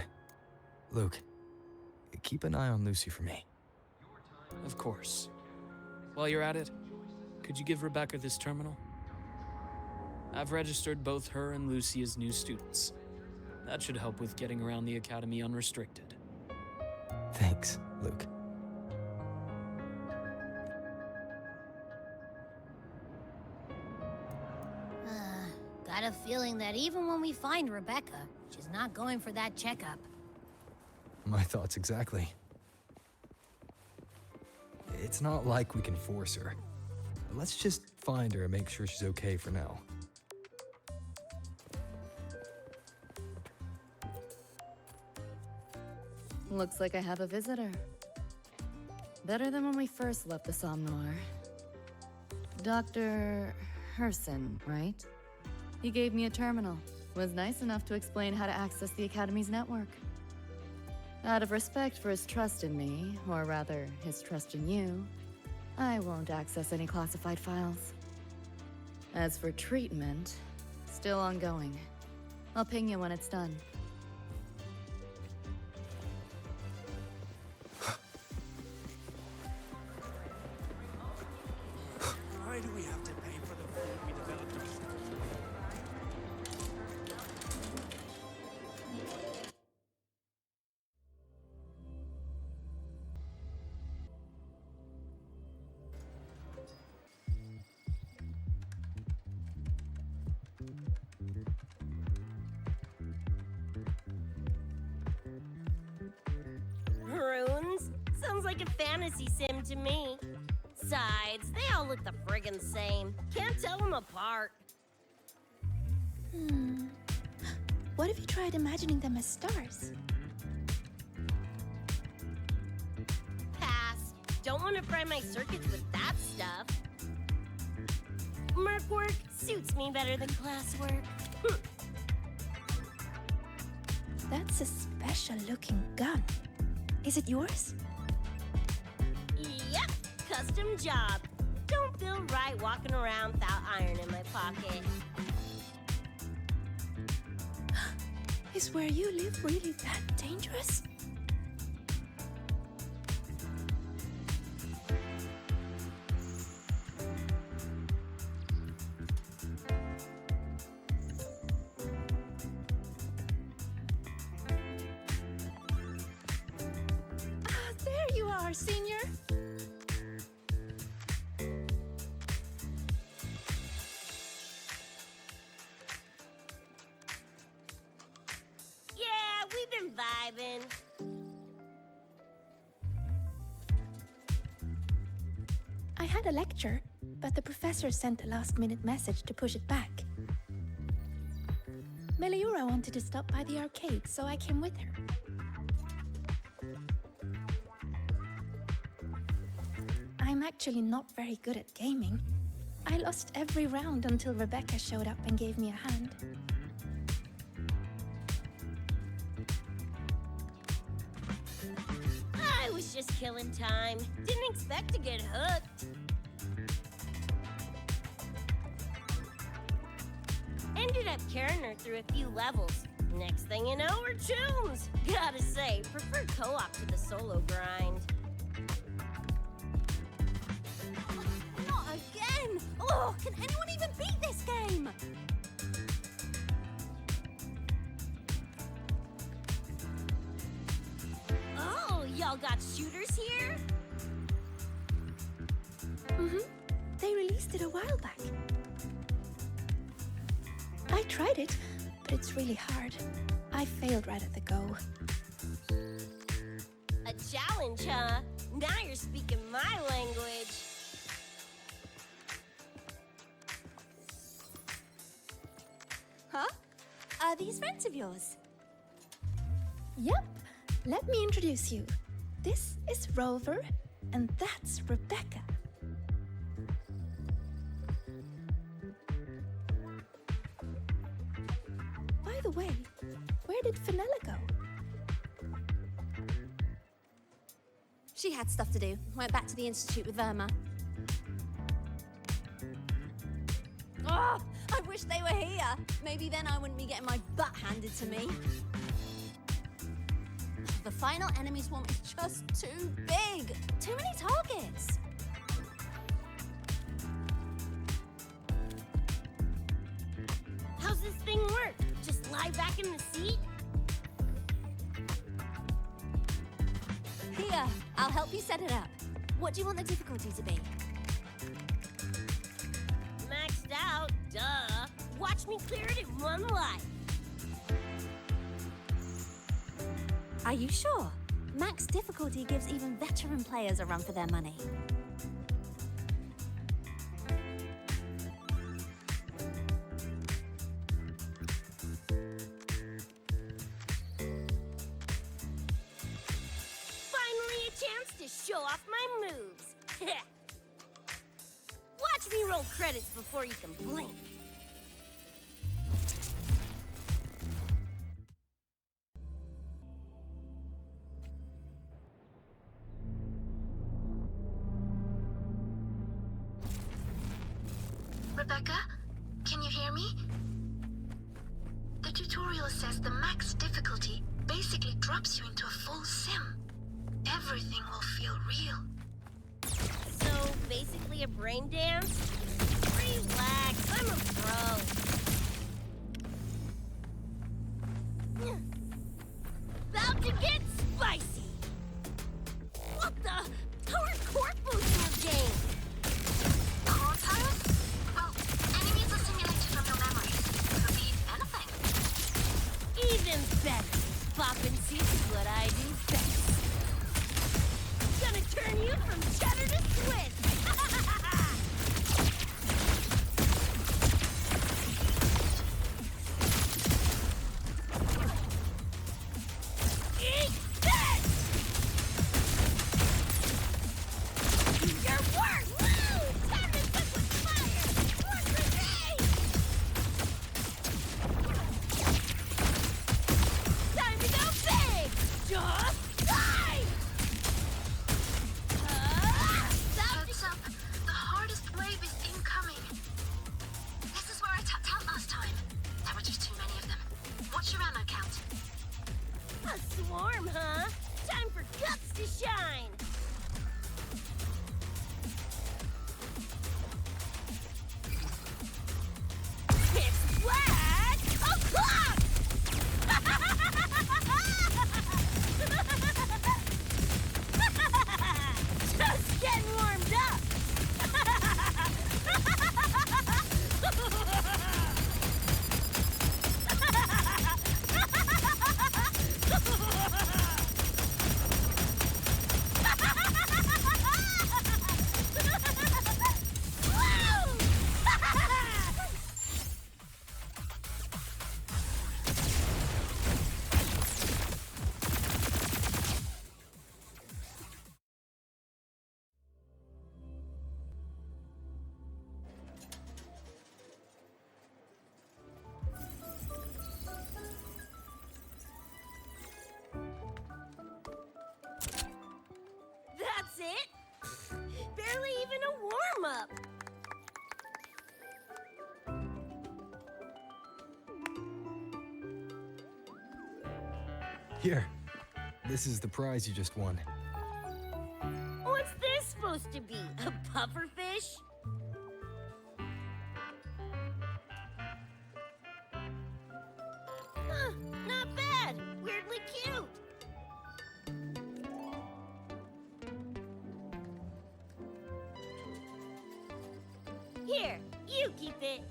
Luke, keep an eye on Lucy for me.
Of course. While you're at it, could you give Rebecca this terminal? I've registered both her and Lucy as new students. That should help with getting around the Academy unrestricted.
Thanks, Luke.
Got a feeling that even when we find Rebecca, she's not going for that checkup.
My thoughts exactly. It's not like we can force her. Let's just find her and make sure she's okay for now.
Looks like I have a visitor. Better than when we first left the Somme Noir. Dr. Herson, right? He gave me a terminal. Was nice enough to explain how to access the Academy's network. Out of respect for his trust in me, or rather, his trust in you, I won't access any classified files. As for treatment, still ongoing. I'll ping you when it's done.
Why do we have to pay for the food we developed?
Runes? Sounds like a fantasy sim to me. Besides, they all look the friggin' same. Can't tell them apart.
What if you tried imagining them as stars?
Pass. Don't want to fry my circuits with that stuff. Merc work suits me better than classwork.
That's a special-looking gun. Is it yours?
Yep, custom job. Don't feel right walking around without iron in my pocket.
Is where you live really that dangerous? There you are, Senior.
even.
I had a lecture, but the professor sent a last-minute message to push it back. Meliura wanted to stop by the arcade, so I came with her. I'm actually not very good at gaming. I lost every round until Rebecca showed up and gave me a hand.
I was just killing time. Didn't expect to get hooked. Ended up carrying her through a few levels. Next thing you know, we're chums. Gotta say, prefer co-op to the solo grind.
Not again! Oh, can anyone even beat this game?
Oh, y'all got shooters here?
They released it a while back. I tried it, but it's really hard. I failed right at the go.
A challenge, huh? Now you're speaking my language.
Huh? Are these friends of yours?
Yep, let me introduce you. This is Rover, and that's Rebecca. By the way, where did Fenella go?
She had stuff to do. Went back to the Institute with Verma. Oh, I wish they were here. Maybe then I wouldn't be getting my butt handed to me. The final enemy swarm is just too big. Too many targets.
How's this thing work? Just lie back in the seat?
Here, I'll help you set it up. What do you want the difficulty to be?
Maxed out, duh. Watch me clear it in one life.
Are you sure? Max difficulty gives even veteran players a run for their money.
Finally a chance to show off my moves. Watch me roll credits before you can blink.
Rebecca, can you hear me? The tutorial says the max difficulty basically drops you into a full sim. Everything will feel real.
So, basically a brain dance? Relax, I'm a pro. About to get spicy! What the? How are corpos in your game?
Core tiles? Well, enemies are simulated from your memories. Could be anything.
Even better. Poppin' seats is what I do best. Gonna turn you from cheddar to Swiss. Eat this! Your work! Woo! Time to cook with fire! More grenades! Time to go big! Just die!
Heads up, the hardest wave is incoming. This is where I tapped out last time. There were just too many of them. What's your ammo count?
A swarm, huh? Time for guts to shine! Pitch black o'clock! Just getting warmed up!
Here, this is the prize you just won.
What's this supposed to be? A pufferfish? Huh, not bad. Weirdly cute. Here, you keep it.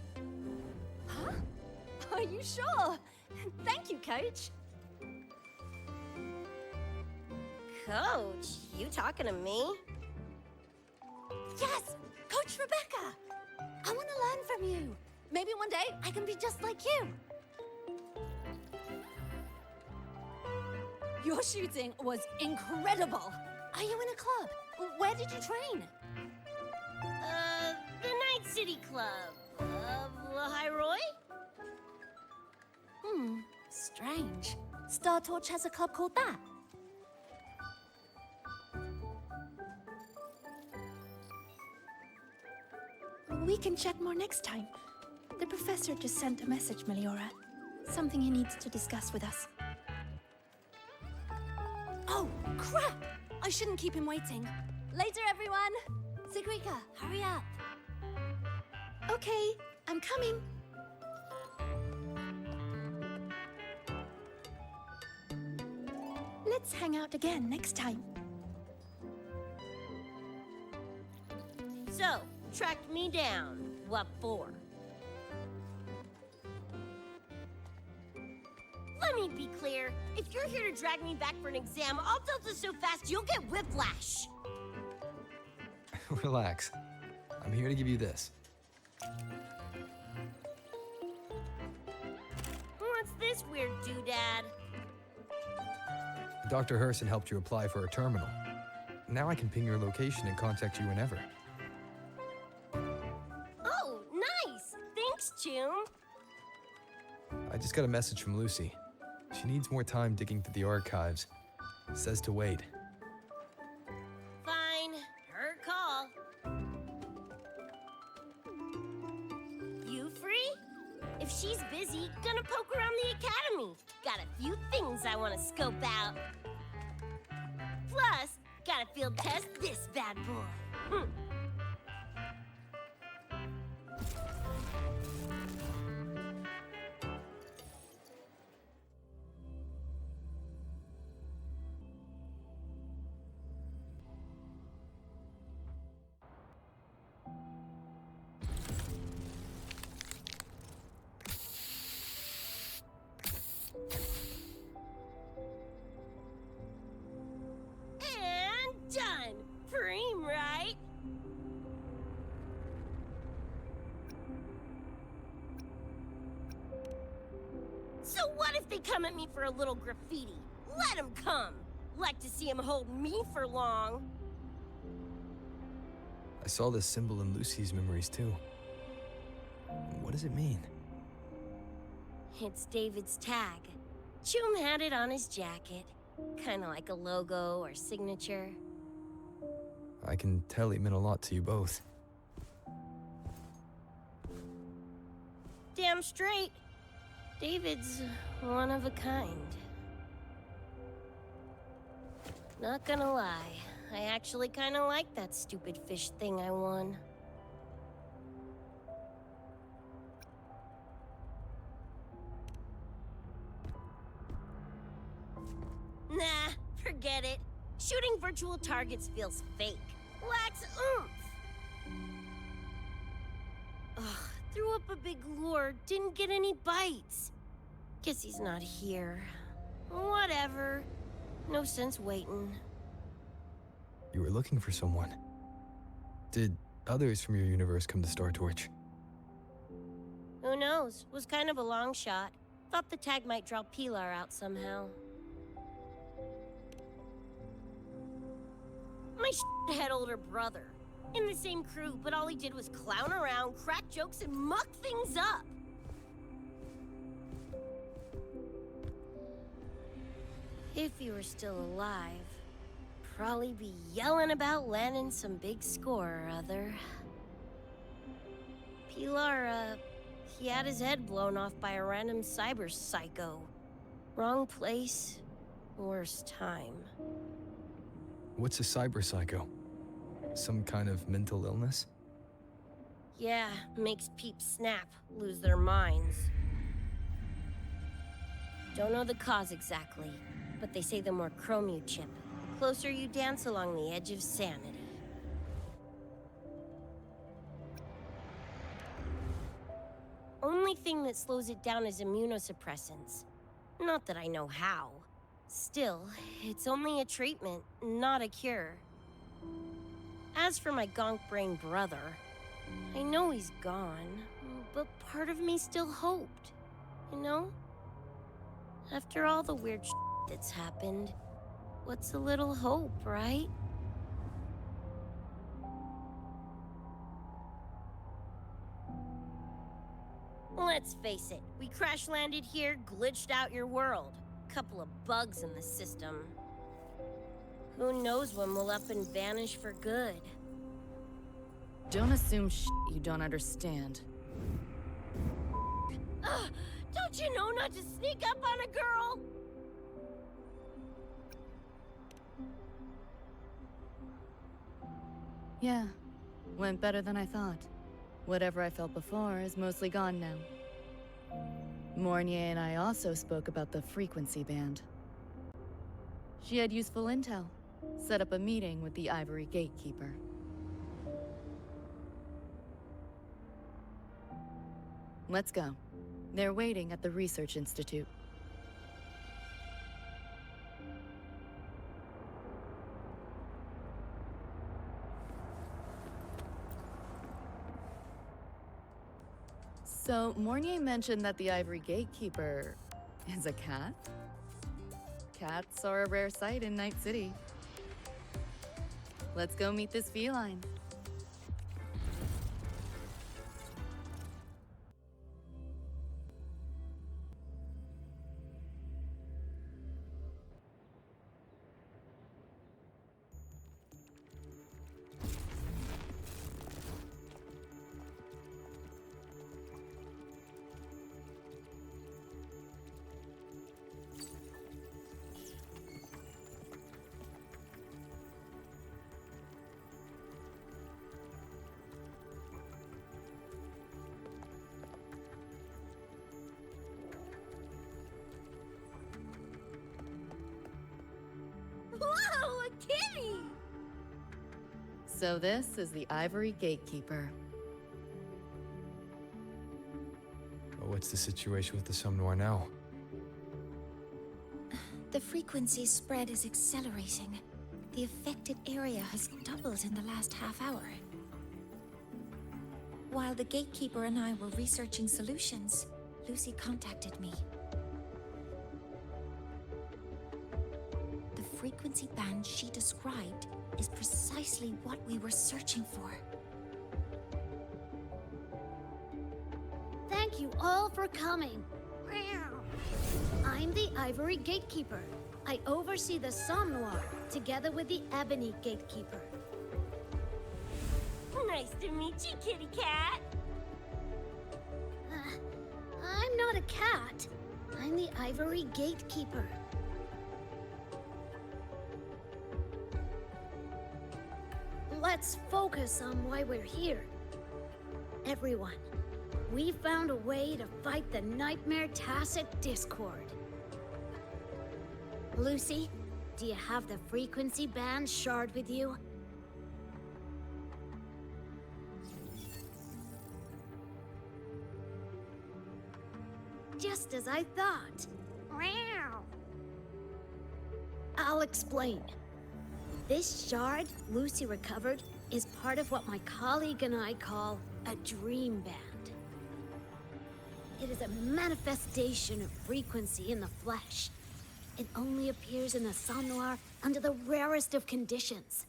Huh? Are you sure? Thank you, Coach.
Coach, you talking to me?
Yes, Coach Rebecca. I want to learn from you. Maybe one day I can be just like you. Your shooting was incredible. Are you in a club? Where did you train?
The Night City Club of Lahiroy?
Strange. Star Torch has a club called that.
We can chat more next time. The professor just sent a message, Meliora. Something he needs to discuss with us.
Oh, crap! I shouldn't keep him waiting. Later, everyone! Sigrika, hurry up.
Okay, I'm coming. Let's hang out again next time.
So, tracked me down. What for? Let me be clear. If you're here to drag me back for an exam, I'll delta so fast you'll get whiplash.
Relax. I'm here to give you this.
What's this weird doodad?
Dr. Herson helped you apply for a terminal. Now I can ping your location and contact you whenever.
Oh, nice! Thanks, Chum.
I just got a message from Lucy. She needs more time digging through the archives. Says to wait.
Fine. Her call. You free? If she's busy, gonna poke around the academy. Got a few things I want to scope out. Plus, gotta field test this bad boy. And done. Preem, right? So what if they come at me for a little graffiti? Let them come. Like to see him hold me for long.
I saw this symbol in Lucy's memories too. What does it mean?
It's David's tag. Chum had it on his jacket. Kinda like a logo or signature.
I can tell it meant a lot to you both.
Damn straight. David's one of a kind. Not gonna lie, I actually kinda like that stupid fish thing I won. Nah, forget it. Shooting virtual targets feels fake. Lacks oomph. Ugh, threw up a big lure, didn't get any bites. Guess he's not here. Whatever. No sense waiting.
You were looking for someone. Did others from your universe come to Star Torch?
Who knows? Was kind of a long shot. Thought the tag might draw Pilar out somehow. My head older brother. In the same crew, but all he did was clown around, crack jokes, and muck things up. If he were still alive, probably be yelling about landing some big score or other. Pilar, he had his head blown off by a random cyber psycho. Wrong place, worst time.
What's a cyberpsycho? Some kind of mental illness?
Yeah, makes peeps snap, lose their minds. Don't know the cause exactly, but they say the more chrome you chip, the closer you dance along the edge of sanity. Only thing that slows it down is immunosuppressants. Not that I know how. Still, it's only a treatment, not a cure. As for my gonk-brain brother, I know he's gone, but part of me still hoped, you know? After all the weird shit that's happened, what's a little hope, right? Let's face it, we crash-landed here, glitched out your world. Couple of bugs in the system. Who knows when we'll up and vanish for good?
Don't assume you don't understand.
Don't you know not to sneak up on a girl?
Yeah, went better than I thought. Whatever I felt before is mostly gone now. Mornier and I also spoke about the frequency band. She had useful intel. Set up a meeting with the Ivory Gatekeeper. Let's go. They're waiting at the Research Institute. So, Mornier mentioned that the Ivory Gatekeeper is a cat? Cats are a rare sight in Night City. Let's go meet this feline.
Whoa, a kitty!
So this is the Ivory Gatekeeper.
What's the situation with the Somnoir now?
The frequency spread is accelerating. The affected area has doubled in the last half hour. While the Gatekeeper and I were researching solutions, Lucy contacted me. The frequency band she described is precisely what we were searching for.
Thank you all for coming. I'm the Ivory Gatekeeper. I oversee the Somnoir, together with the Ebony Gatekeeper.
Nice to meet you, kitty cat.
I'm not a cat. I'm the Ivory Gatekeeper. Let's focus on why we're here. Everyone, we found a way to fight the Nightmare Tacit Discord. Lucy, do you have the frequency band shard with you? Just as I thought. I'll explain. This shard Lucy recovered is part of what my colleague and I call a dream band. It is a manifestation of frequency in the flesh. It only appears in the Somnoir under the rarest of conditions.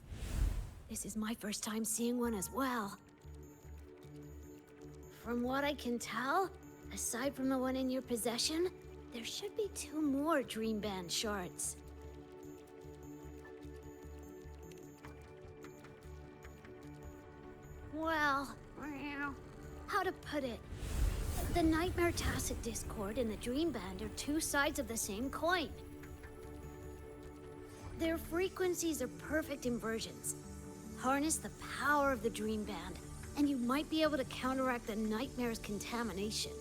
This is my first time seeing one as well. From what I can tell, aside from the one in your possession, there should be 2 more Dream Band shards. Well, how to put it? The Nightmare Tacit Discord and the Dream Band are 2 sides of the same coin. Their frequencies are perfect inversions. Harness the power of the Dream Band, and you might be able to counteract the Nightmare's contamination.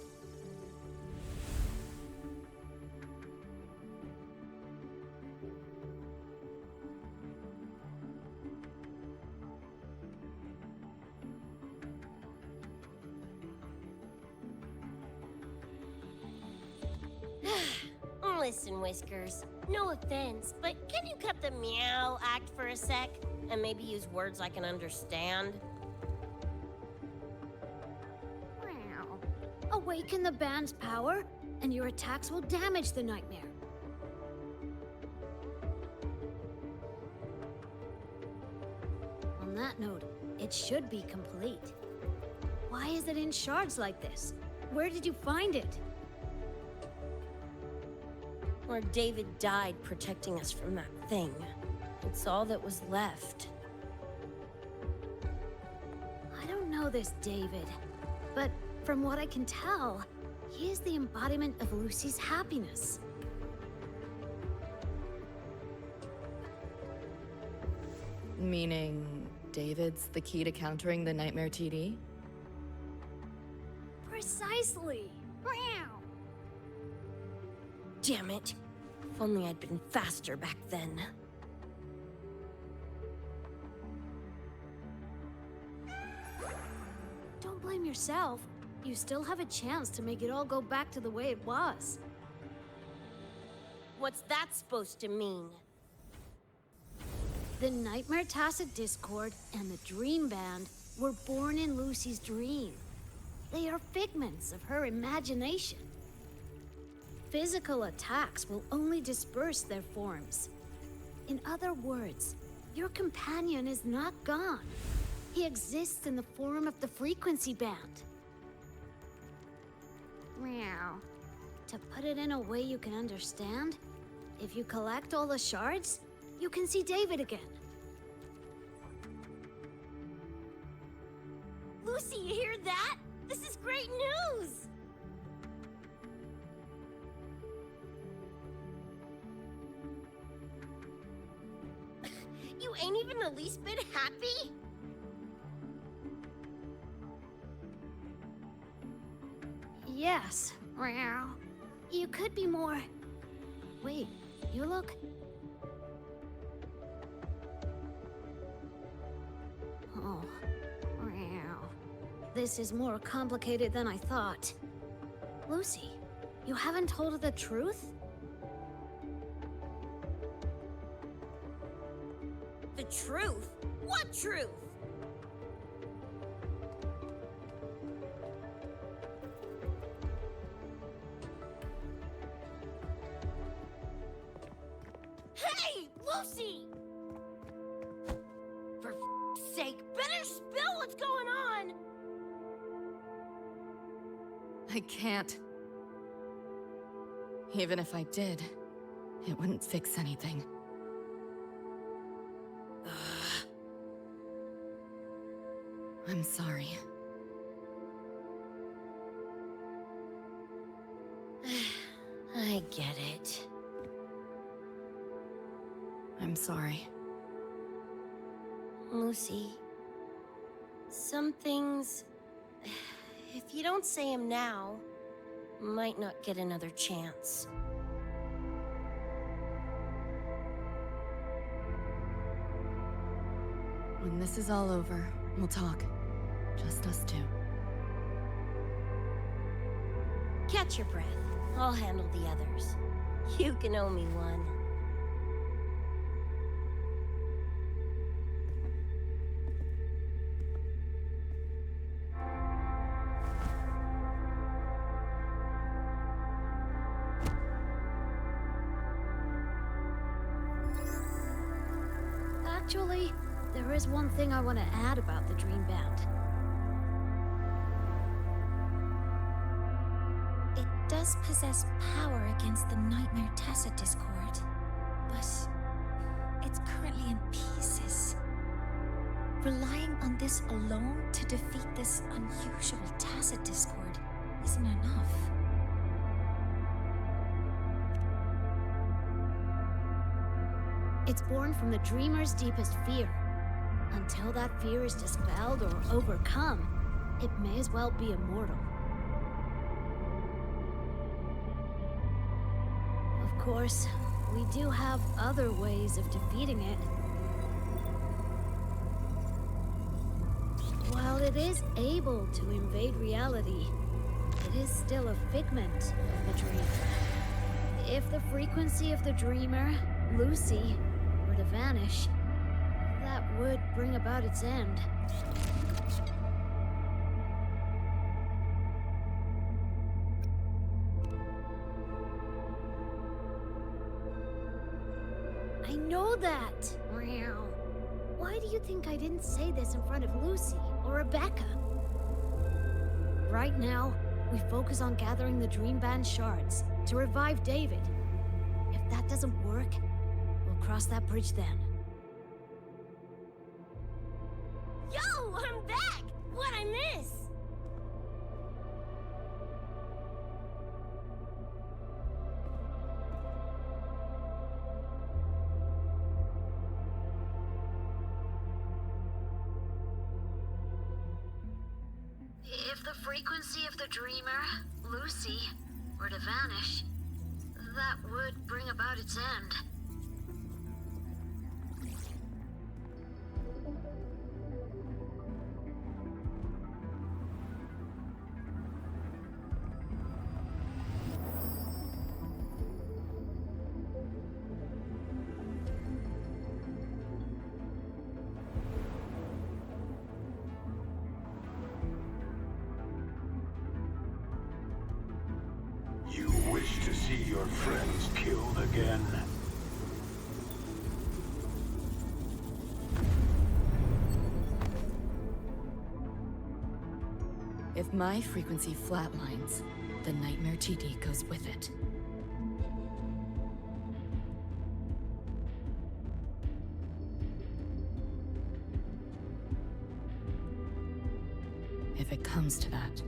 Listen, Whiskers, no offense, but can you cut the meow act for a sec? And maybe use words I can understand?
Wow. Awaken the band's power, and your attacks will damage the Nightmare. On that note, it should be complete. Why is it in shards like this? Where did you find it?
Where David died protecting us from that thing. It's all that was left.
I don't know this David, but from what I can tell, he is the embodiment of Lucy's happiness.
Meaning, David's the key to countering the Nightmare TD?
Precisely! Meow.
Damn it. If only I'd been faster back then.
Don't blame yourself. You still have a chance to make it all go back to the way it was.
What's that supposed to mean?
The Nightmare Tacit Discord and the Dream Band were born in Lucy's dream. They are figments of her imagination. Physical attacks will only disperse their forms. In other words, your companion is not gone. He exists in the form of the frequency band. Meow. To put it in a way you can understand, if you collect all the shards, you can see David again.
Lucy, you hear that? This is great news! You ain't even the least bit happy?
Yes. Meow. You could be more... Wait, you look... Oh. Meow. This is more complicated than I thought. Lucy, you haven't told her the truth?
The truth? What truth? Hey, Lucy! For f***'s sake, better spill what's going on!
I can't. Even if I did, it wouldn't fix anything. I'm sorry.
I get it.
I'm sorry.
Lucy, some things, if you don't say them now, might not get another chance.
When this is all over, we'll talk. Just us two.
Catch your breath. I'll handle the others. You can owe me one.
Actually, there is one thing I want to add about the Dream Band.
It does possess power against the Nightmare Tacit Discord, but it's currently in pieces. Relying on this alone to defeat this unusual Tacit Discord isn't enough.
It's born from the dreamer's deepest fear. Until that fear is dispelled or overcome, it may as well be immortal. Of course, we do have other ways of defeating it. While it is able to invade reality, it is still a figment of the dreamer. If the frequency of the dreamer, Lucy, were to vanish, that would bring about its end. I know that! Meow. Why do you think I didn't say this in front of Lucy or Rebecca? Right now, we focus on gathering the Dream Band shards to revive David. If that doesn't work, we'll cross that bridge then.
Yo, I'm back! What'd I miss?
If the frequency of the dreamer, Lucy, were to vanish, that would bring about its end.
You wish to see your friends killed again?
If my frequency flatlines, the Nightmare TD goes with it. If it comes to that.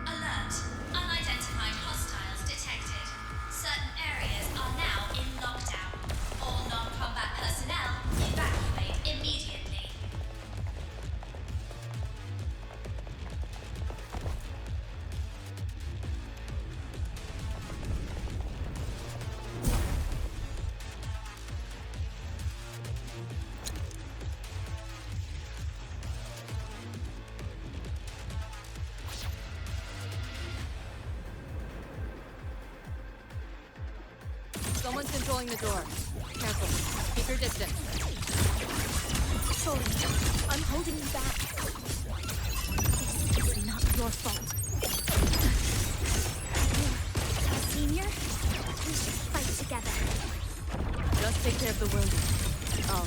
Alert! Unidentified hostiles detected. Certain areas are now in lockdown. All non-combat personnel evacuate immediately.
Someone's controlling the door. Careful. Keep your distance.
Sorry, I'm holding you back. This is not your fault. Senior, we should fight together.
Just take care of the wounded. Oh.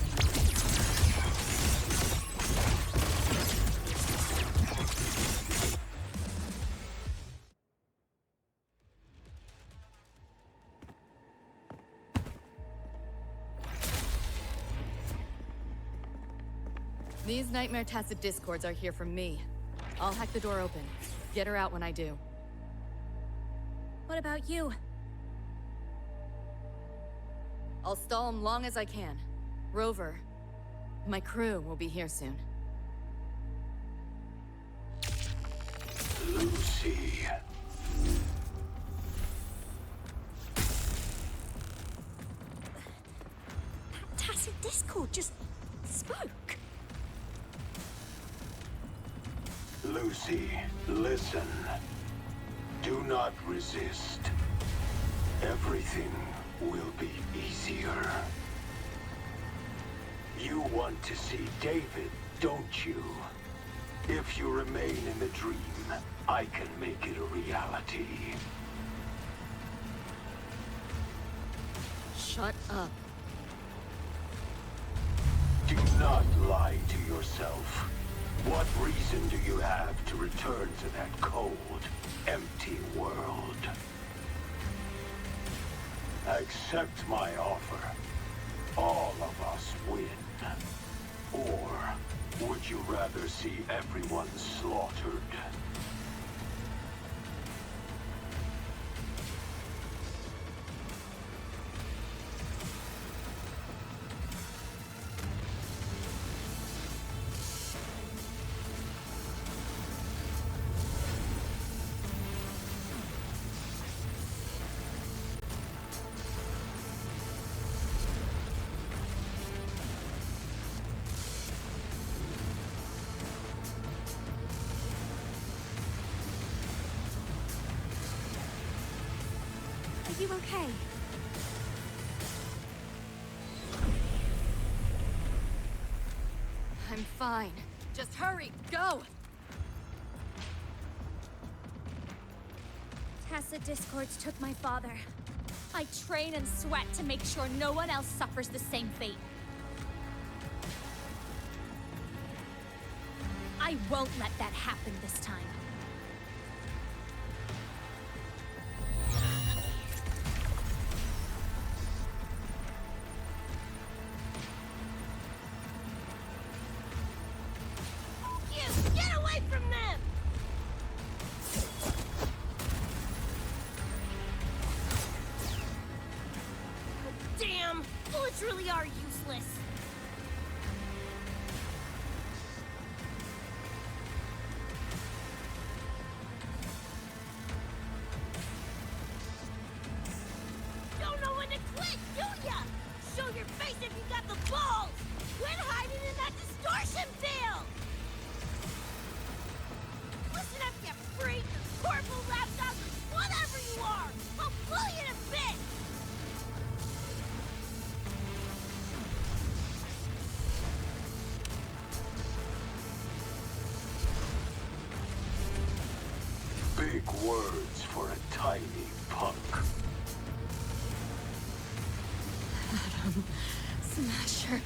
These Nightmare Tacit Discords are here from me. I'll hack the door open. Get her out when I do.
What about you?
I'll stall them long as I can. Rover, my crew will be here soon.
Lucy.
Tacit Discord just spoke.
Lucy, listen. Do not resist. Everything will be easier. You want to see David, don't you? If you remain in the dream, I can make it a reality.
Shut up.
Do not lie to yourself. What reason do you have to return to that cold, empty world? Accept my offer. All of us win. Or would you rather see everyone slaughtered?
Are you okay?
I'm fine. Just hurry, go!
Tacit discords took my father. I train and sweat to make sure no one else suffers the same fate. I won't let that happen this time.
Get away from them! Damn! Bullets really are useless. Don't know when to quit, do ya? Show your face if you got the balls! Quit hiding in that distortion field! Listen up, you freak! Corporal, lapdog, whatever you are! I'll pull you to bits!
Big words for a tiny punk.
Adam Smasher.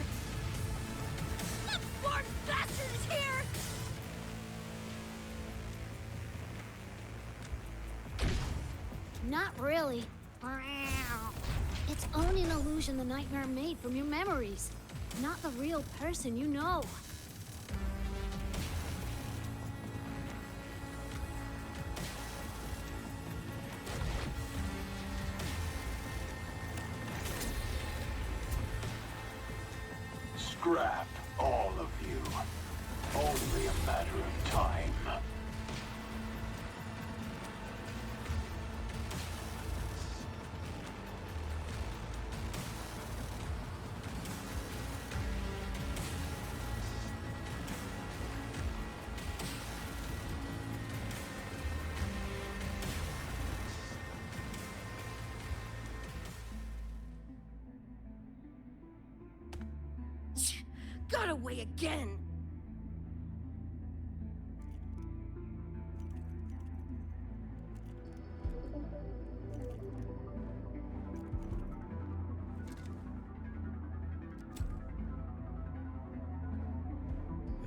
That born bastard is here!
Not really. It's only an illusion the nightmare made from your memories. Not the real person you know.
Scrap, all of you. Only a matter of time.
Got away again!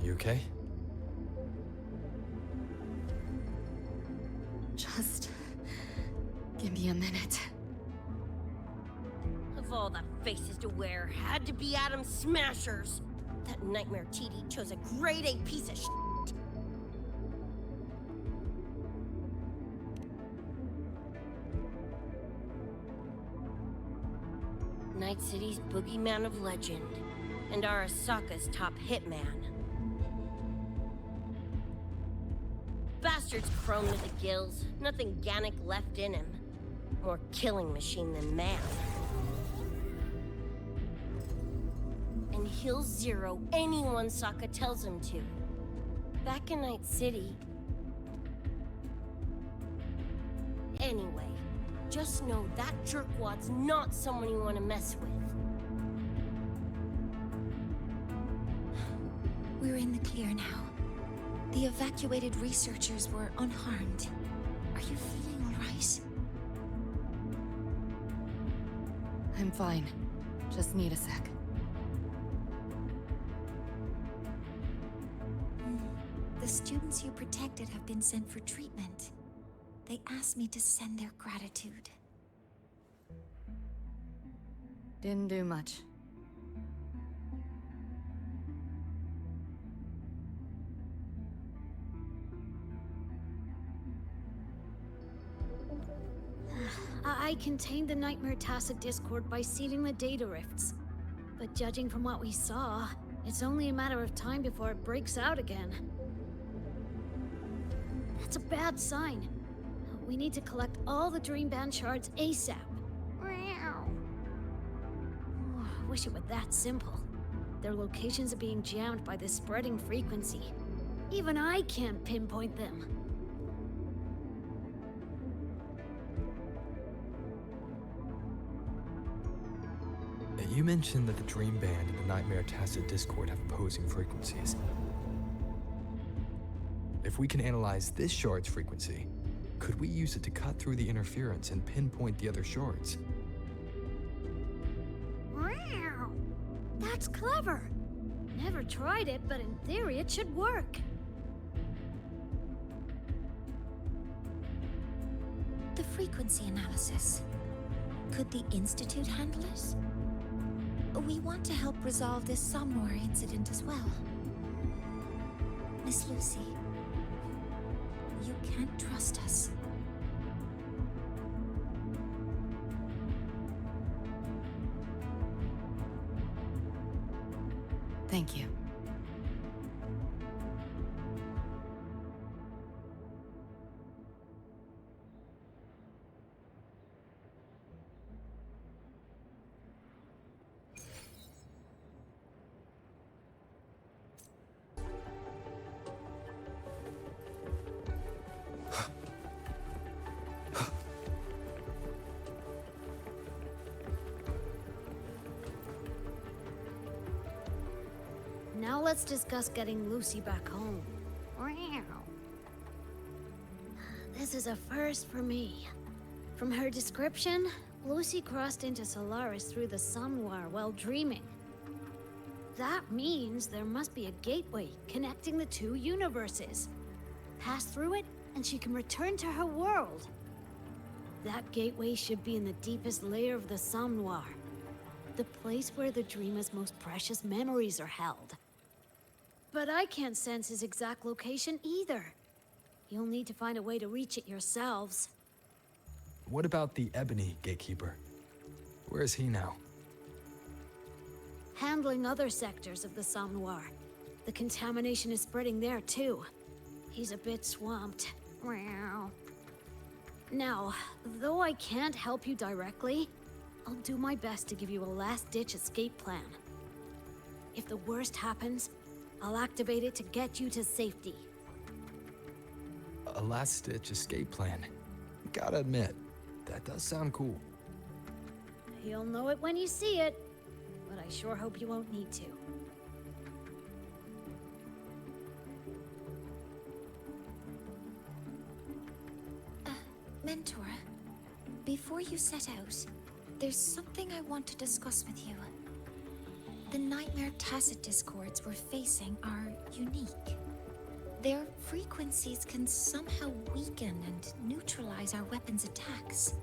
You okay?
Just give me a minute.
Of all the faces to wear, had to be Adam Smashers. That nightmare TD chose a grade A piece of shit. Night City's boogeyman of legend, and Arasaka's top hitman. Bastard's chrome to the gills, nothing Gannic left in him. More killing machine than man. And he'll zero anyone Sokka tells him to. Back in Night City... Anyway, just know that jerkwad's not someone you want to mess with.
We're in the clear now. The evacuated researchers were unharmed. Are you feeling all right?
I'm fine. Just need a sec.
The students you protected have been sent for treatment. They asked me to send their gratitude.
Didn't do much.
I contained the Nightmare Tacit Discord by sealing the data rifts. But judging from what we saw, it's only a matter of time before it breaks out again. That's a bad sign. We need to collect all the Dream Band shards ASAP. Wish it were that simple. Their locations are being jammed by this spreading frequency. Even I can't pinpoint them.
You mentioned that the Dream Band and the Nightmare Tacit Discord have opposing frequencies. If we can analyze this shard's frequency, could we use it to cut through the interference and pinpoint the other shards?
Wow! That's clever! Never tried it, but in theory it should work.
The frequency analysis. Could the Institute handle it? We want to help resolve this Somnor incident as well. Miss Lucy, you can't trust us.
Thank you.
Now let's discuss getting Lucy back home. Wow. This is a first for me. From her description, Lucy crossed into Solaris through the Somnoir while dreaming. That means there must be a gateway connecting the two universes. Pass through it, and she can return to her world. That gateway should be in the deepest layer of the Somnoir, the place where the dreamer's most precious memories are held. But I can't sense his exact location either. You'll need to find a way to reach it yourselves.
What about the Ebony Gatekeeper? Where is he now?
Handling other sectors of the Somnoir. The contamination is spreading there too. He's a bit swamped. Wow. Now, though I can't help you directly, I'll do my best to give you a last-ditch escape plan. If the worst happens, I'll activate it to get you to safety.
A last-ditch escape plan. Gotta admit, that does sound cool.
You'll know it when you see it, but I sure hope you won't need to.
Mentor, before you set out, there's something I want to discuss with you. The Nightmare Tacit Discords we're facing are unique. Their frequencies can somehow weaken and neutralize our weapons' attacks.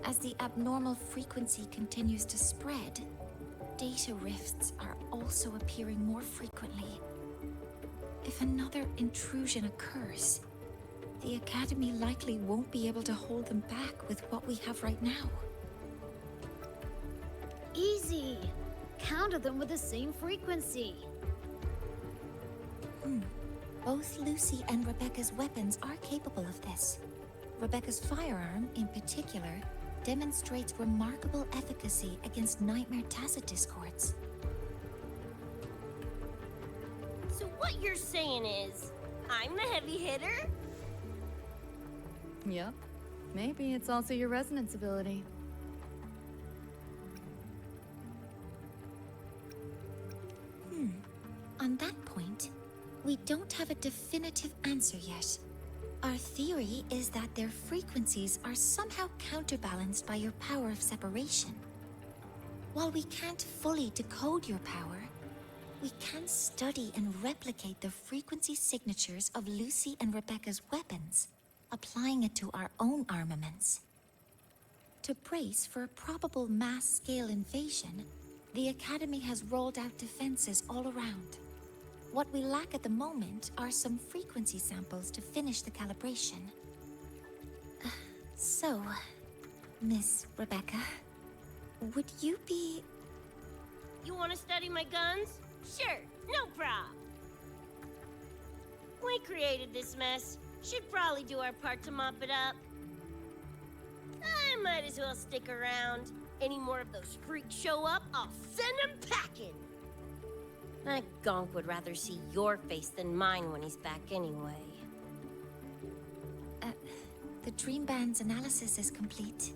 As the abnormal frequency continues to spread, data rifts are also appearing more frequently. If another intrusion occurs, the Academy likely won't be able to hold them back with what we have right now.
Easy! Counter them with the same frequency.
Both Lucy and Rebecca's weapons are capable of this. Rebecca's firearm, in particular, demonstrates remarkable efficacy against Nightmare Tacit Discords.
So what you're saying is, I'm the heavy hitter?
Yep. Maybe it's also your resonance ability.
On that point, we don't have a definitive answer yet. Our theory is that their frequencies are somehow counterbalanced by your power of separation. While we can't fully decode your power, we can study and replicate the frequency signatures of Lucy and Rebecca's weapons, applying it to our own armaments. To brace for a probable mass-scale invasion, the Academy has rolled out defenses all around. What we lack at the moment are some frequency samples to finish the calibration. So, Miss Rebecca, would you be...
You want to study my guns? Sure, no prob. We created this mess. Should probably do our part to mop it up. I might as well stick around. Any more of those freaks show up, I'll send them packing. That gonk would rather see your face than mine when he's back anyway.
The Dream Band's analysis is complete.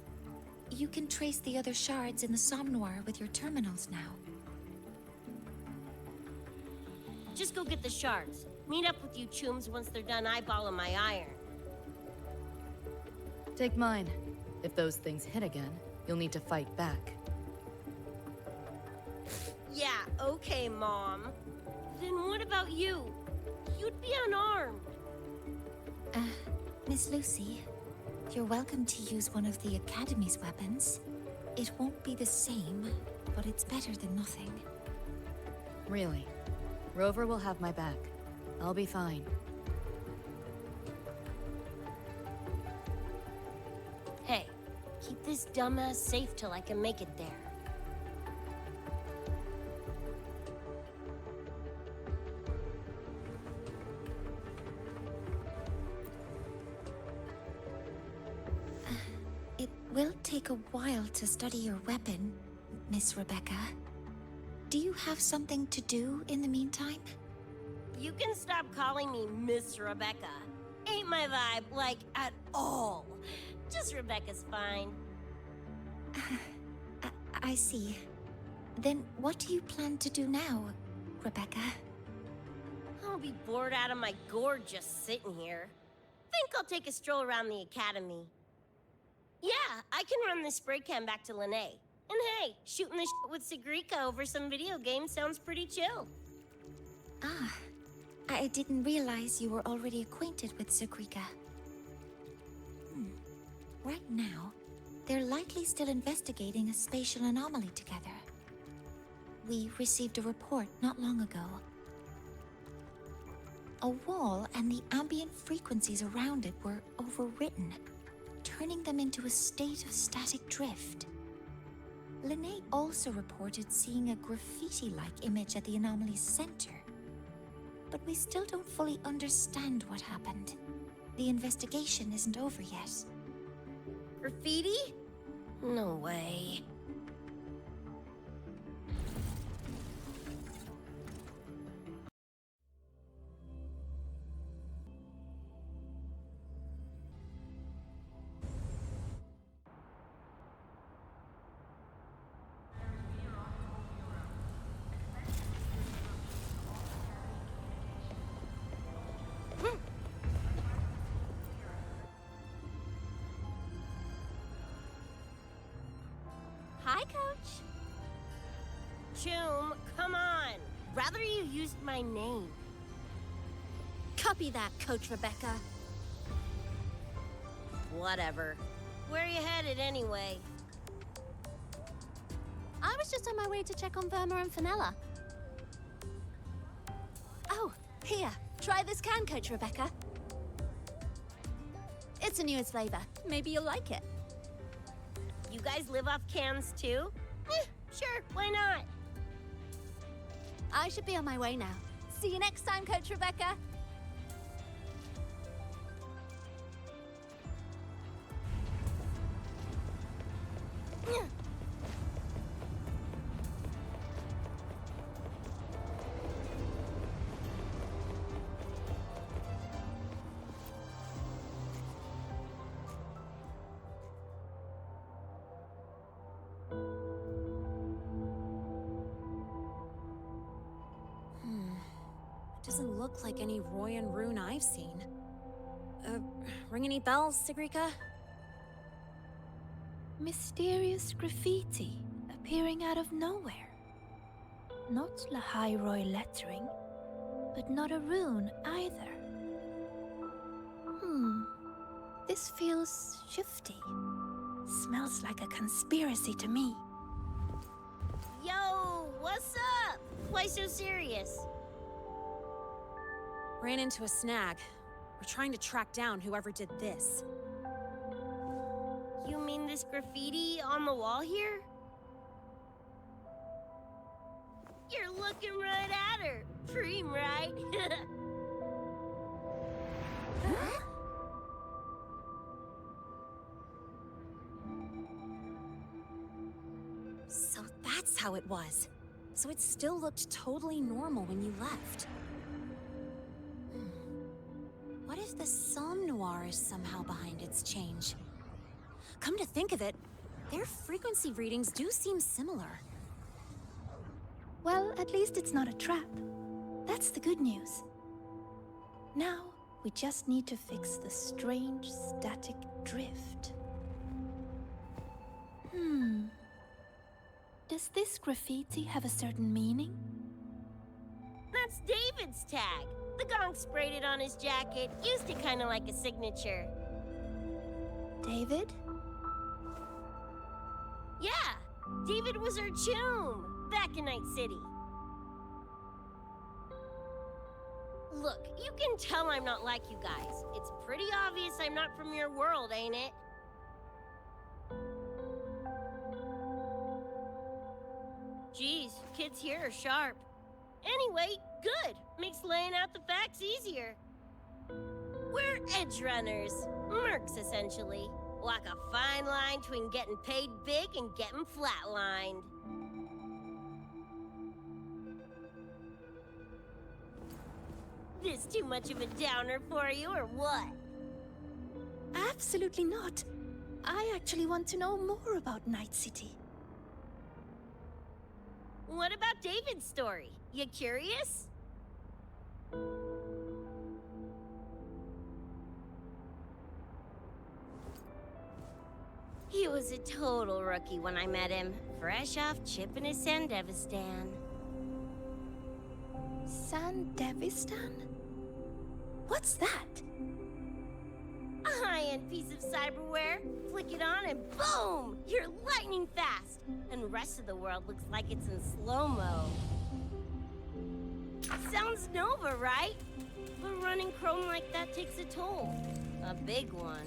You can trace the other shards in the Somnoir with your terminals now.
Just go get the shards. Meet up with you chooms once they're done eyeballing my iron.
Take mine. If those things hit again, you'll need to fight back.
Yeah, okay, Mom. Then what about you? You'd be unarmed.
Miss Lucy, you're welcome to use one of the Academy's weapons. It won't be the same, but it's better than nothing.
Really? Rover will have my back. I'll be fine.
Hey, keep this dumbass safe till I can make it there.
It will take a while to study your weapon, Miss Rebecca. Do you have something to do in the meantime?
You can stop calling me Miss Rebecca. Ain't my vibe, like, at all. Just Rebecca's fine.
I see. Then what do you plan to do now, Rebecca?
I'll be bored out of my gourd just sitting here. Think I'll take a stroll around the academy. Yeah, I can run this spray can back to Lene. And hey, shooting the shit with Sigrika over some video games sounds pretty chill.
Ah, I didn't realize you were already acquainted with Sigrika. Right now, they're likely still investigating a spatial anomaly together. We received a report not long ago. A wall and the ambient frequencies around it were overwritten, turning them into a state of static drift. Lene also reported seeing a graffiti-like image at the anomaly's center. But we still don't fully understand what happened. The investigation isn't over yet.
Graffiti? No way.
Hi, Coach.
Choom, come on. Rather you used my name.
Copy that, Coach Rebecca.
Whatever. Where are you headed anyway?
I was just on my way to check on Verma and Fenella. Oh, here. Try this can, Coach Rebecca. It's a newest flavor. Maybe you'll like it.
You guys live off cans too? Sure, why not?
I should be on my way now. See you next time, Coach Rebecca. Doesn't look like any Royan rune I've seen. Ring any bells, Sigrika?
Mysterious graffiti appearing out of nowhere. Not Lahai Roy lettering, but not a rune either. This feels shifty. Smells like a conspiracy to me.
Yo, what's up? Why so serious?
Ran into a snag. We're trying to track down whoever did this.
You mean this graffiti on the wall here? You're looking right at her. Preem, right?
So that's how it was. So it still looked totally normal when you left. What if the Somnoir is somehow behind its change? Come to think of it, Their frequency readings do seem similar.
Well, at least it's not a trap. That's the good news. Now, we just need to fix the strange static drift. Does this graffiti have a certain meaning?
That's David's tag. The gong sprayed it on his jacket, used it kind of like a signature.
David?
Yeah, David was our choom back in Night City. Look, you can tell I'm not like you guys. It's pretty obvious I'm not from your world, ain't it? Geez, kids here are sharp. Anyway, good. Makes laying out the facts easier. We're Edgerunners. Mercs, essentially. Walk a fine line between getting paid big and getting flatlined. This too much of a downer for you, or what?
Absolutely not. I actually want to know more about Night City.
What about David's story? You curious? He was a total rookie when I met him, fresh off chipping his Sandevistan.
Sandevistan? What's that?
A high-end piece of cyberware. Flick it on and boom! You're lightning fast! And the rest of the world looks like it's in slow-mo. Sounds Nova, right? But running chrome like that takes a toll. A big one.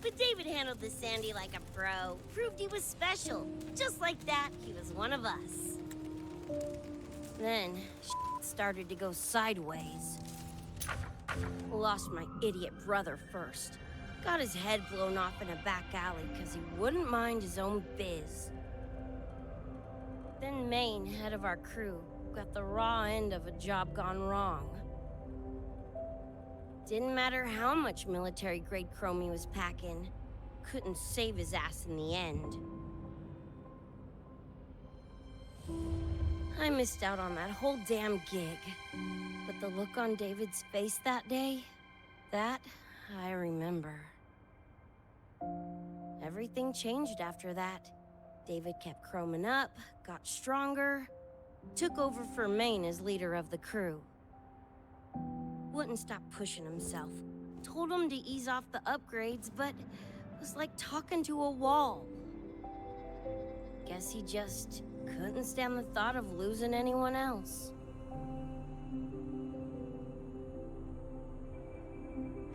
But David handled the Sandy like a pro. Proved he was special. Just like that, he was one of us. Then, started to go sideways. Lost my idiot brother first. Got his head blown off in a back alley because he wouldn't mind his own biz. Then Maine, head of our crew, got the raw end of a job gone wrong. Didn't matter how much military-grade chrome he was packing. Couldn't save his ass in the end. I missed out on that whole damn gig. But the look on David's face that day, that I remember. Everything changed after that. David kept chroming up, got stronger, took over for Maine as leader of the crew. Wouldn't stop pushing himself. Told him to ease off the upgrades, but was like talking to a wall. Guess he just couldn't stand the thought of losing anyone else.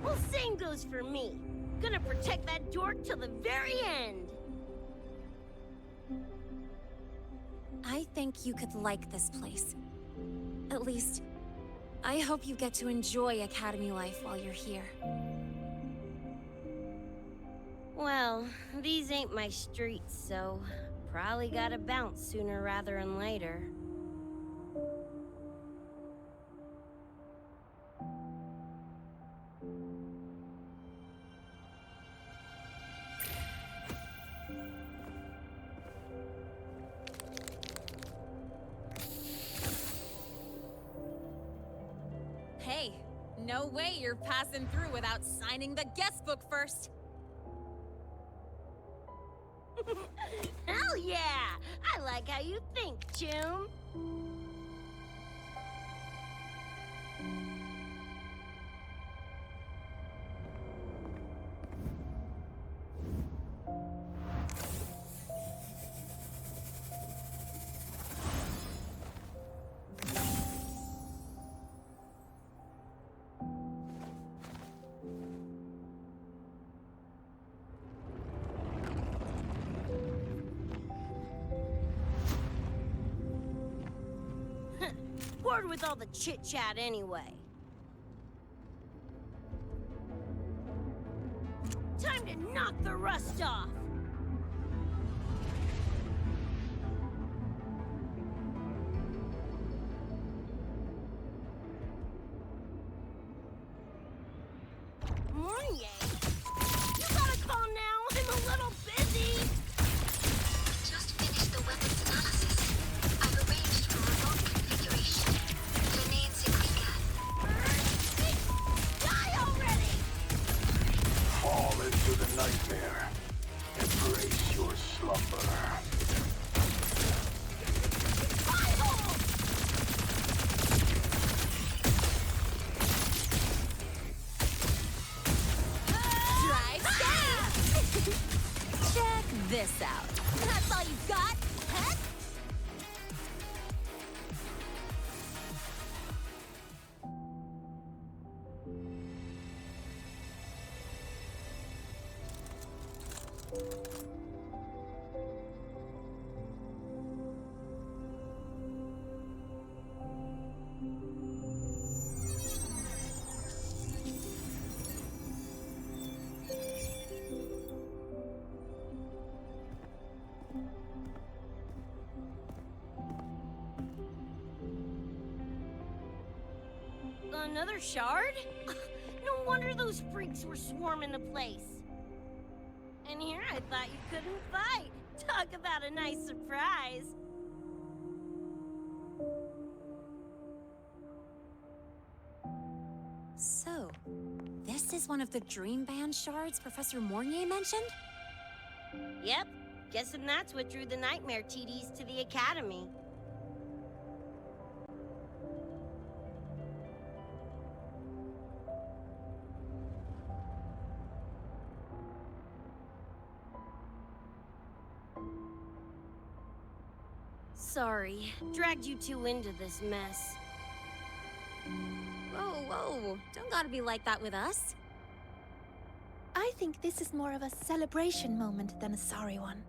Well, same goes for me. Gonna protect that dork till the very end.
I think you could like this place. At least, I hope you get to enjoy Academy life while you're here.
Well, these ain't my streets, so probably gotta bounce sooner rather than later.
Hey, no way you're passing through without signing the guest book first.
Hell yeah! I like how you think, Choom. Bored with all the chit-chat anyway. Time to knock the rust off! Morning, you gotta call now, I'm a little busy!
into the nightmare. Embrace your slumber.
Drive safe! Check this out. That's all you've got? Huh?
Another shard? No wonder those freaks were swarming the place. And here I thought you couldn't fight. Talk about a nice surprise.
So, this is one of the Dream Band shards Professor Mornier mentioned?
Yep. Guessing that's what drew the Nightmare TDs to the Academy. Sorry, dragged you two into this mess.
Whoa, whoa. Don't gotta be like that with us.
I think this is more of a celebration moment than a sorry one.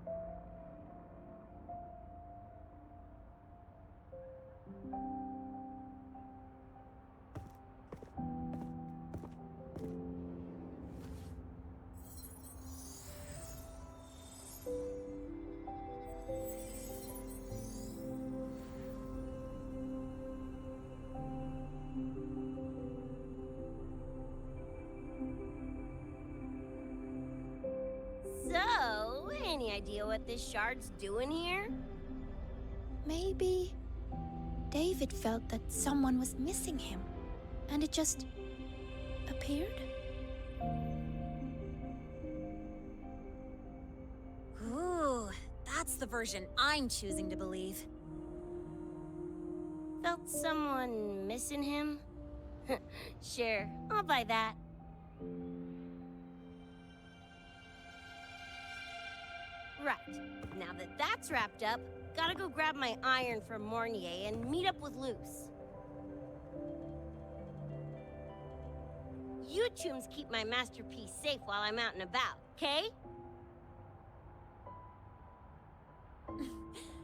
So, any idea what this shard's doing here?
Maybe David felt that someone was missing him, and it just appeared?
Ooh, that's the version I'm choosing to believe.
Felt someone missing him? Sure, I'll buy that. Right, now that that's wrapped up, gotta go grab my iron from Mornier and meet up with Luce. You tombs keep my masterpiece safe while I'm out and about, okay?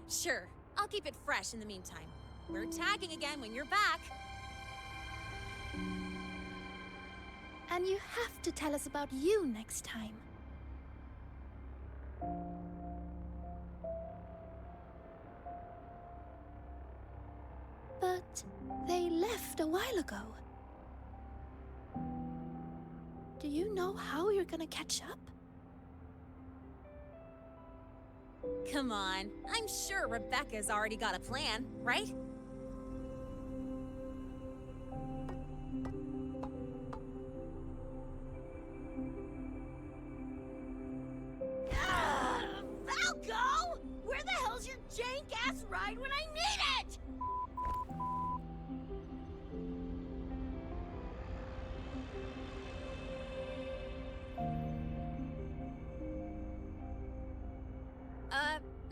Sure, I'll keep it fresh in the meantime. We're tagging again when you're back.
And you have to tell us about you next time. But they left a while ago. Do you know how you're gonna catch up?
Come on, I'm sure Rebecca's already got a plan, right?
Falco! Where the hell's your jank-ass ride when I need it?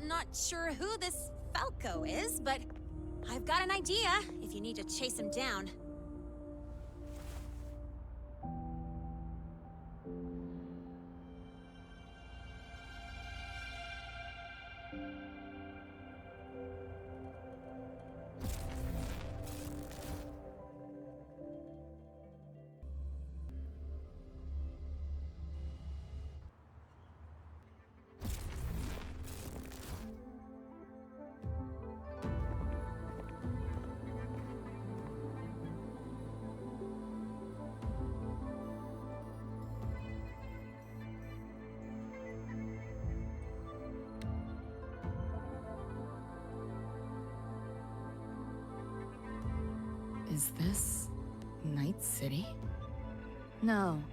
Not sure who this Falco is, but I've got an idea if you need to chase him down.
Is this Night City? No,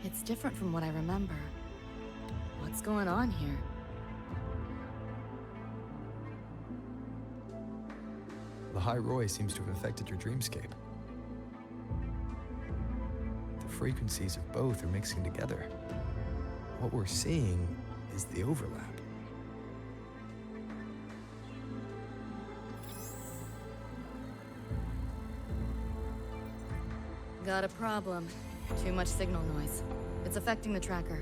it's different from what I remember. What's going on here?
The High Roy seems to have affected your dreamscape. The frequencies of both are mixing together. What we're seeing is the overlap.
Got a problem. Too much signal noise. It's affecting the tracker.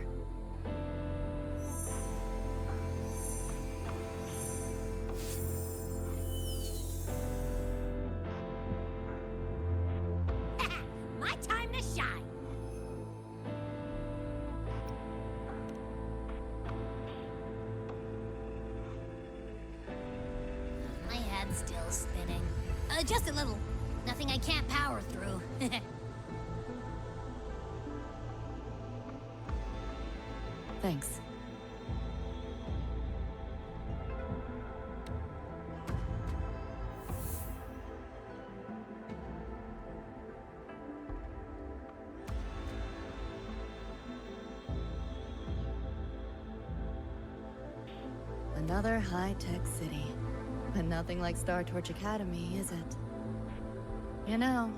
My time to shine. My head's still spinning. Just a little. Nothing I can't power through.
Thanks. Another high-tech city. But nothing like Star Torch Academy, is it? You know,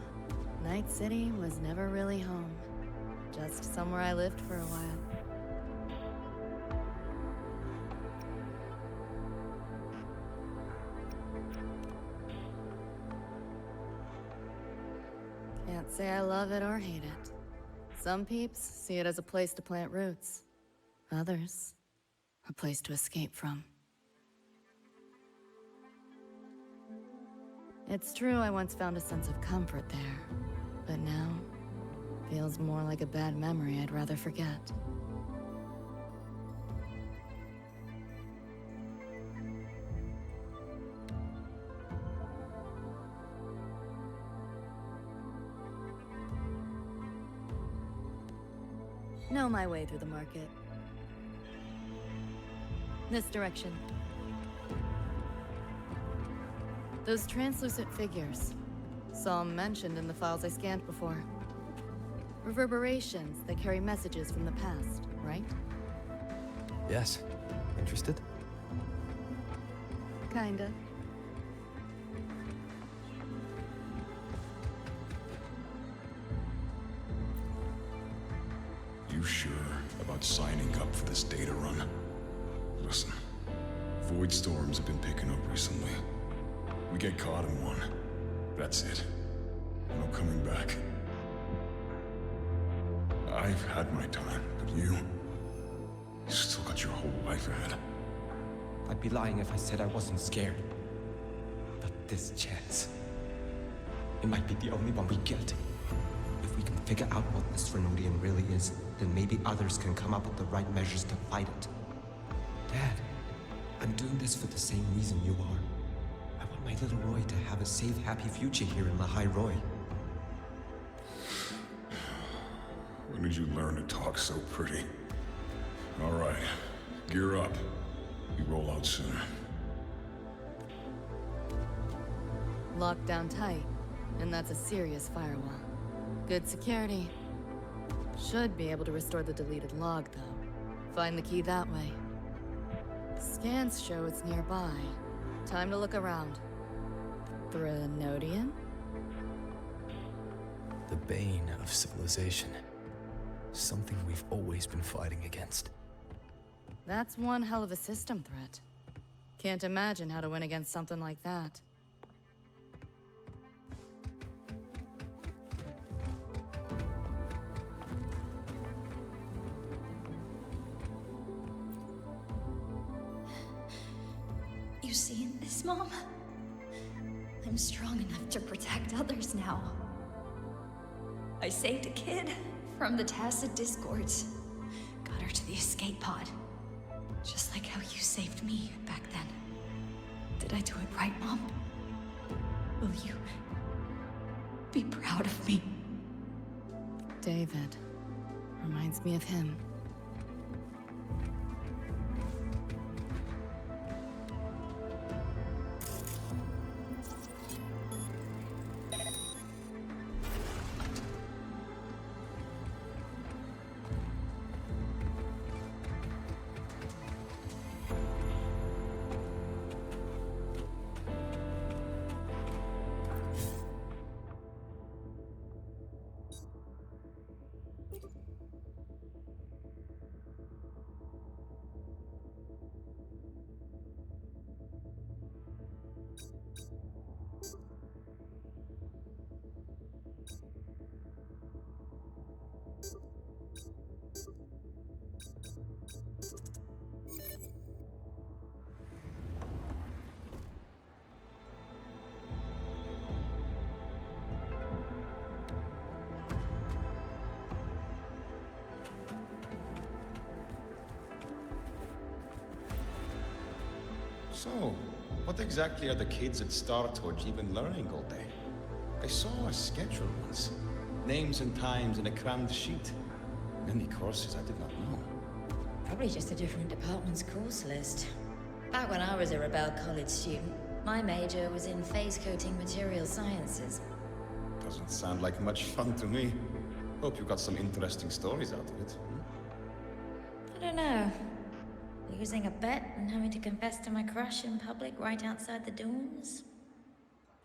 Night City was never really home. Just somewhere I lived for a while. Can't say I love it or hate it. Some peeps see it as a place to plant roots. Others, a place to escape from. It's true I once found a sense of comfort there, but now feels more like a bad memory I'd rather forget. Know my way through the market. This direction. Those translucent figures. Saw 'em mentioned in the files I scanned before. Reverberations that carry messages from the past, right?
Yes. Interested?
Kinda.
You sure about signing up for this data run? Listen, void storms have been picking up recently. We get caught in one. That's it. No coming back. I've had my time, but you still got your whole life ahead.
I'd be lying if I said I wasn't scared. But this chance, it might be the only one we get. If we can figure out what this Renodian really is, then maybe others can come up with the right measures to fight it. Dad, I'm doing this for the same reason you are. I want my little Roy to have a safe, happy future here in the High Roy.
When did you learn to talk so pretty? All right, gear up. We roll out soon.
Locked down tight, and that's a serious firewall. Good security. Should be able to restore the deleted log, though. Find the key that way. Scans show it's nearby. Time to look around. Renodian?
The bane of civilization. Something we've always been fighting against.
That's one hell of a system threat. Can't imagine how to win against something like that.
You seeing this, Mom? I'm strong enough to protect others now. I saved a kid from the Tacit Discords. Got her to the escape pod. Just like how you saved me back then. Did I do it right, Mom? Will you be proud of me?
David. Reminds me of him.
So, what exactly are the kids at Star Torch even learning all day? I saw a schedule once. Names and times in a crammed sheet. Many courses I did not know.
Probably just a different department's course list. Back when I was a Rebel College student, my major was in phase coating material sciences.
Doesn't sound like much fun to me. Hope you got some interesting stories out of it.
I don't know. Losing a bet and having to confess to my crush in public right outside the dorms?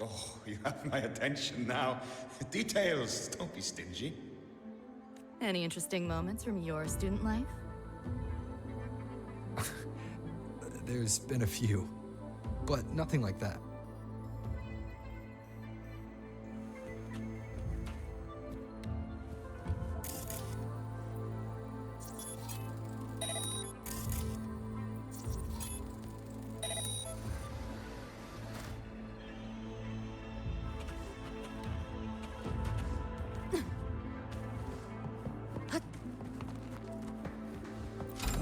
Oh, you have my attention now. Details, don't be stingy.
Any interesting moments from your student life?
There's been a few, but nothing like that.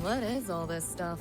What is all this stuff?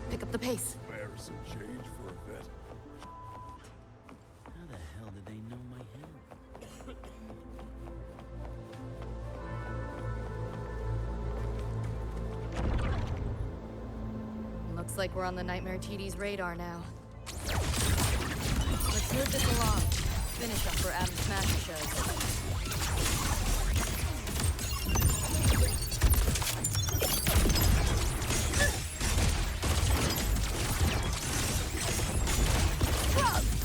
Pick up the pace.
Where is some change for a vet?
How the hell did they know my head?
Looks like we're on the Nightmare TD's radar now. Let's move this along. Finish up for Adam's Smasher shows.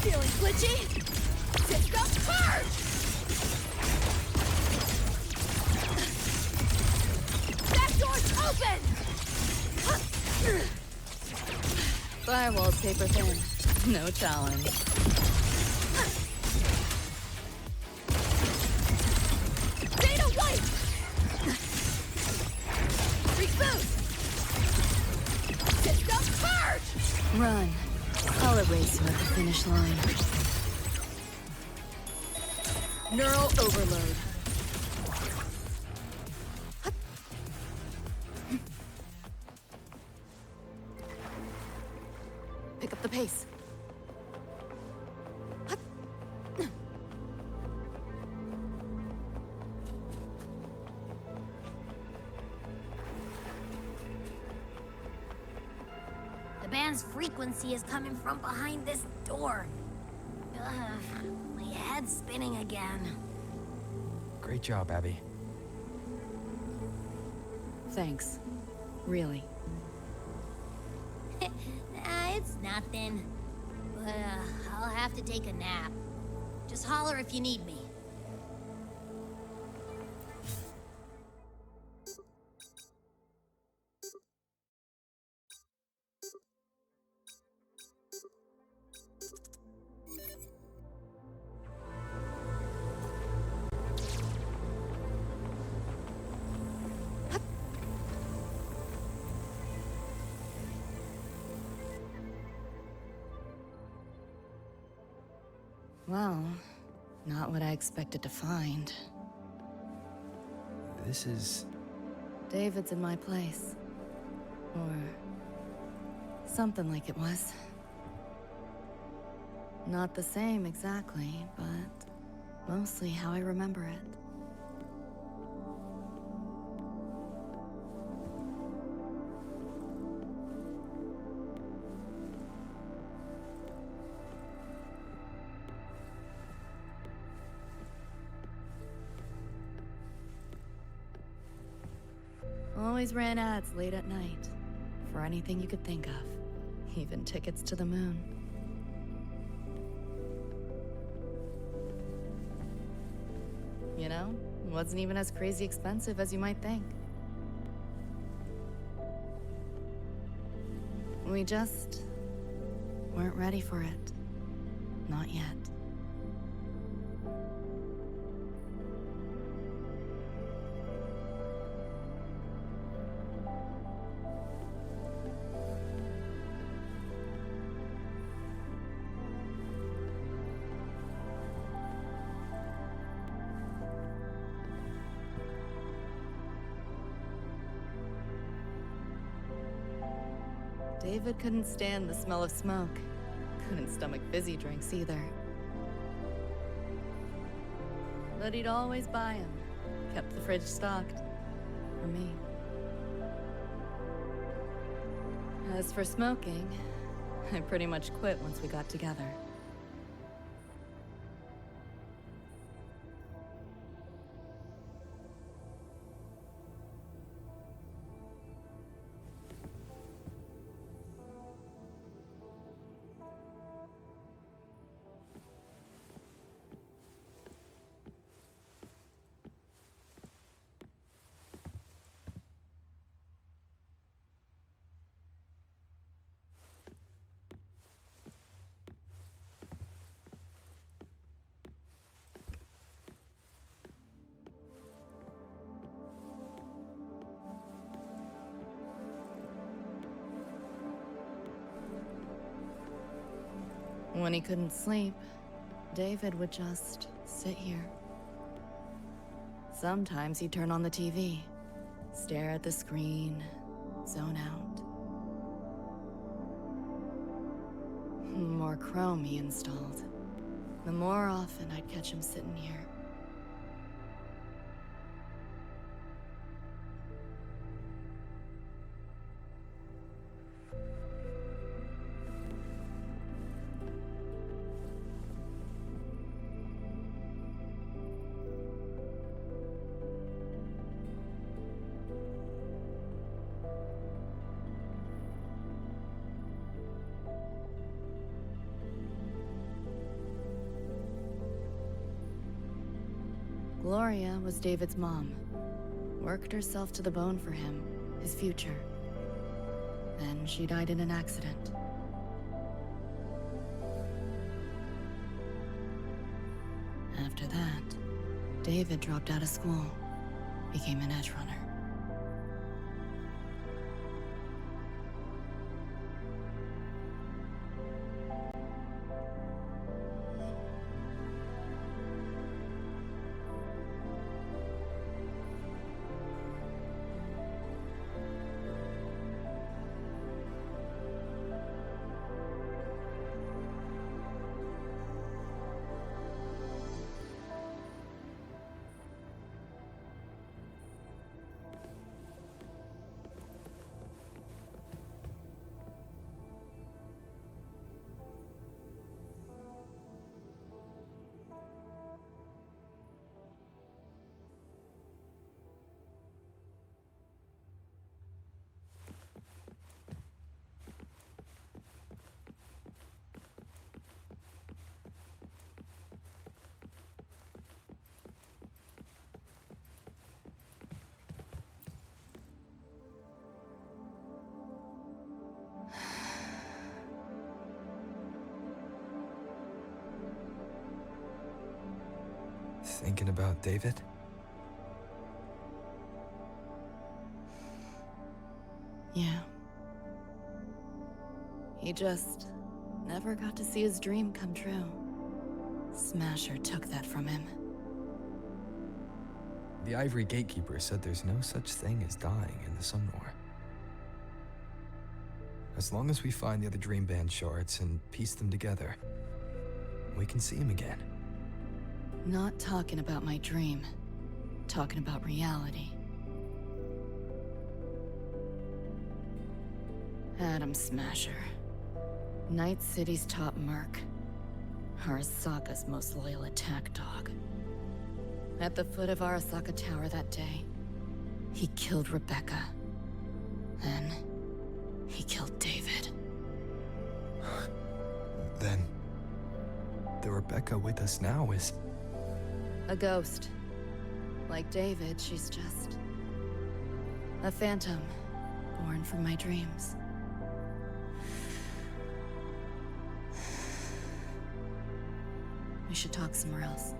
Feeling glitchy? System charge! That door's open!
Firewall's paper thin. No challenge.
Data white! Reboot! System charge!
Run. I'll erase you at the finish line. Neural overload. Pick up the pace.
The band's frequency is coming from behind this door. Ugh, my head's spinning again.
Great job, Abby.
Thanks. Really.
It's nothing. But I'll have to take a nap. Just holler if you need me.
Well, not what I expected to find.
This is...
David's in my place. Or... something like it was. Not the same exactly, but mostly how I remember it. Always ran ads late at night, for anything you could think of. Even tickets to the moon. You know, wasn't even as crazy expensive as you might think. We just weren't ready for it. Not yet. David couldn't stand the smell of smoke. Couldn't stomach fizzy drinks either. But he'd always buy them. Kept the fridge stocked. For me. As for smoking, I pretty much quit once we got together. When he couldn't sleep, David would just sit here. Sometimes he'd turn on the TV, stare at the screen, zone out. The more Chrome he installed, the more often I'd catch him sitting here. Gloria was David's mom. Worked herself to the bone for him, his future. Then she died in an accident. After that, David dropped out of school, became an Edgerunner.
Thinking about David?
Yeah. He just never got to see his dream come true. Smasher took that from him.
The Ivory Gatekeeper said there's no such thing as dying in the Sumnor. As long as we find the other Dream Band shards and piece them together, we can see him again.
Not talking about my dream. Talking about reality. Adam Smasher. Night City's top merc. Arasaka's most loyal attack dog. At the foot of Arasaka Tower that day, he killed Rebecca. Then, he killed David.
Rebecca with us now is...
A ghost. Like David, she's just... a phantom, born from my dreams. We should talk somewhere else.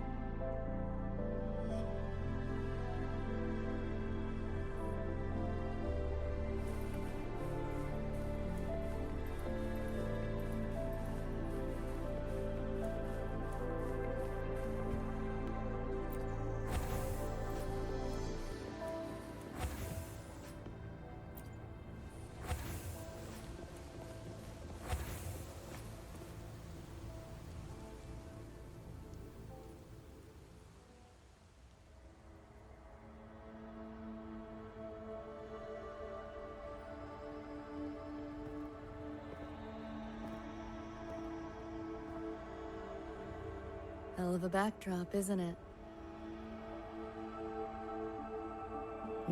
Hell of a backdrop, isn't it?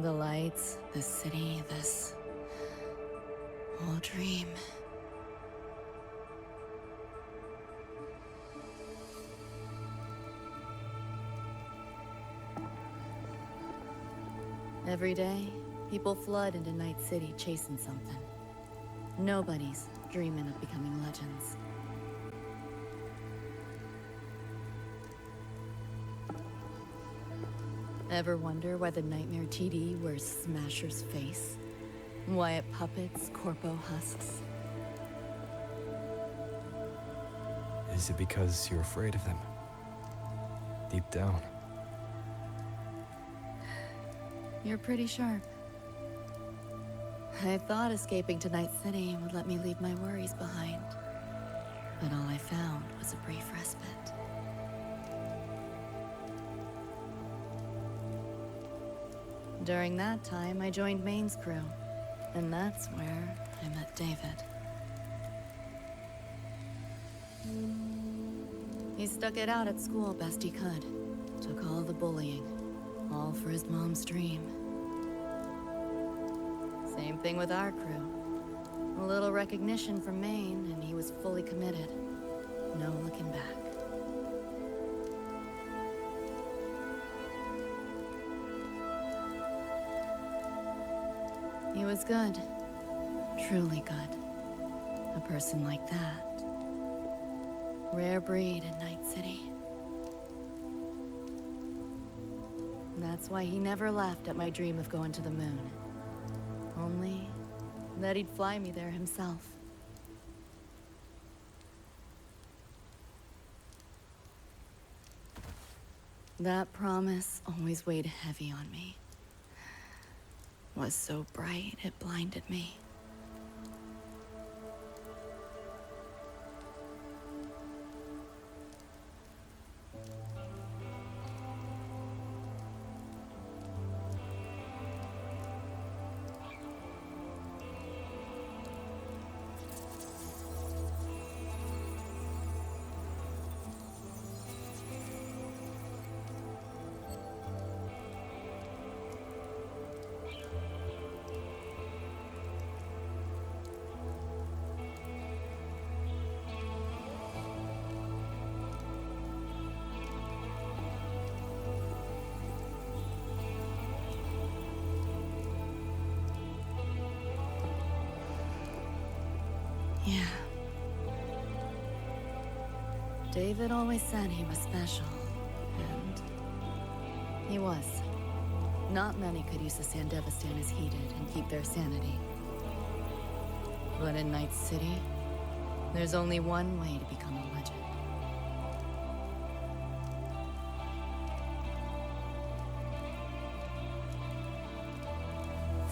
The lights, the city, this whole dream. Every day, people flood into Night City chasing something. Nobody's dreaming of becoming legends. Ever wonder why the Nightmare TD wears Smasher's face? Why it puppets Corpo husks?
Is it because you're afraid of them? Deep down.
You're pretty sharp. I thought escaping to Night City would let me leave my worries behind. But all I found was a brief respite. During that time, I joined Maine's crew. And that's where I met David. He stuck it out at school best he could. Took all the bullying. All for his mom's dream. Same thing with our crew. A little recognition from Maine, and he was fully committed. No looking back. He was good. Truly good. A person like that. Rare breed in Night City. That's why he never laughed at my dream of going to the moon. Only that he'd fly me there himself. That promise always weighed heavy on me. Was so bright, it blinded me. Yeah. David always said he was special, and he was. Not many could use the Sandevistan as he did and keep their sanity. But in Night City, there's only one way to become a legend.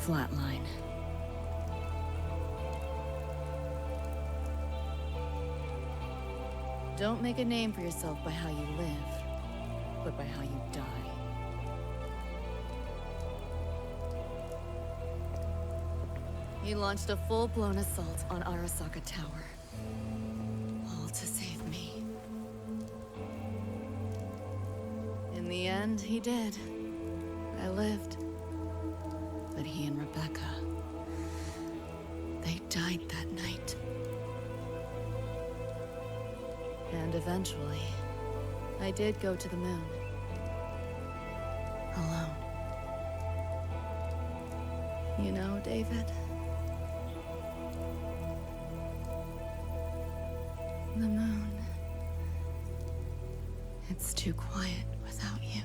Flatline. Don't make a name for yourself by how you live, but by how you die. He launched a full-blown assault on Arasaka Tower. All to save me. In the end, he did. I lived. But he and Rebecca, they died that night. And eventually, I did go to the moon. Alone. You know, David? The moon. It's too quiet without you.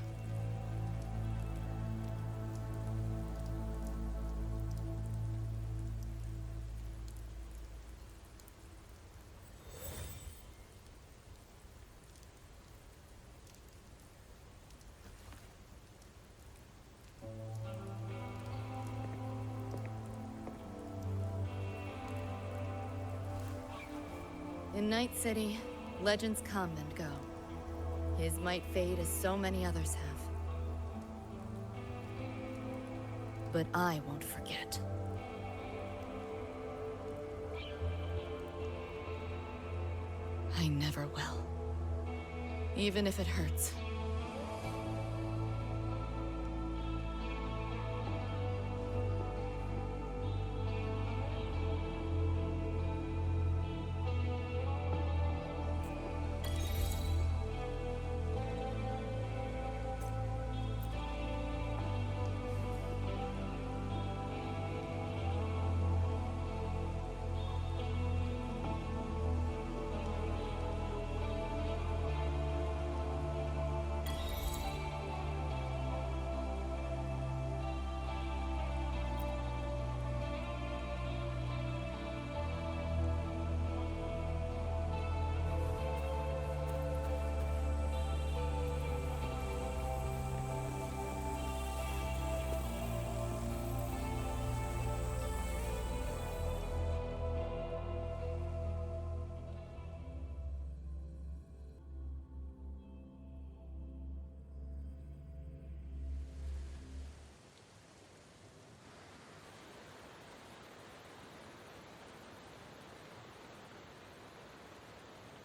In Night City, legends come and go. His might fade as so many others have. But I won't forget. I never will. Even if it hurts.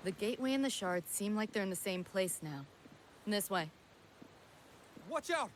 The gateway and the shards seem like they're in the same place now. This way.
Watch out!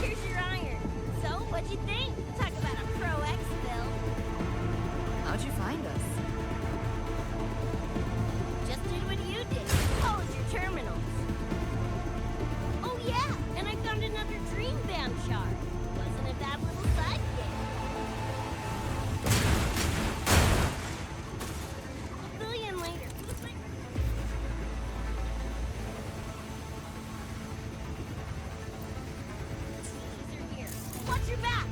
Here's your iron. So, what'd you think? Talk about a pro exfil.
How'd you find us?
Just did what you did. Hold your terminals. Oh yeah, and I found another dream band shard. Wasn't a bad little side gig. I'll fill you in later. They're here. Watch your back.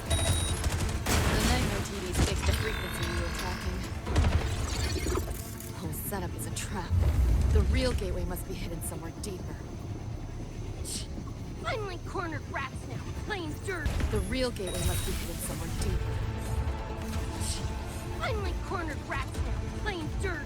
The nightmare TVs fixed the frequency you were tracking. The whole setup is a trap. The real gateway must be hidden somewhere deeper.
Finally cornered rats now. Playing dirt.
The real gateway must be hidden somewhere deeper.
Finally cornered rats now. Playing dirt.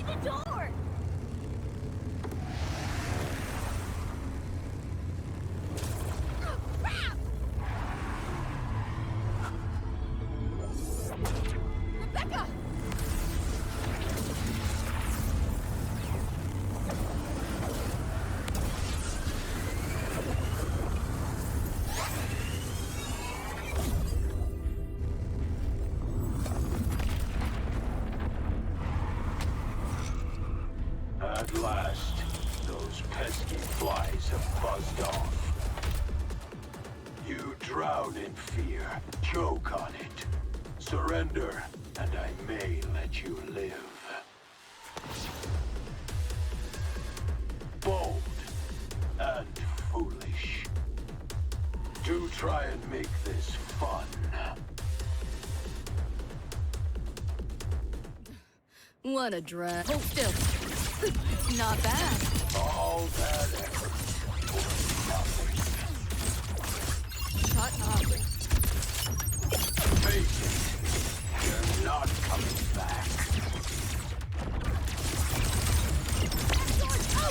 the door! Oh, crap! Rebecca!
At last, those pesky flies have buzzed off. You drown in fear, choke on it. Surrender, and I may let you live. Bold and foolish. Do try and make this fun.
What a drag. Hold still. Not bad.
All that effort for nothing.
Shut up.
Face it, you're not coming back.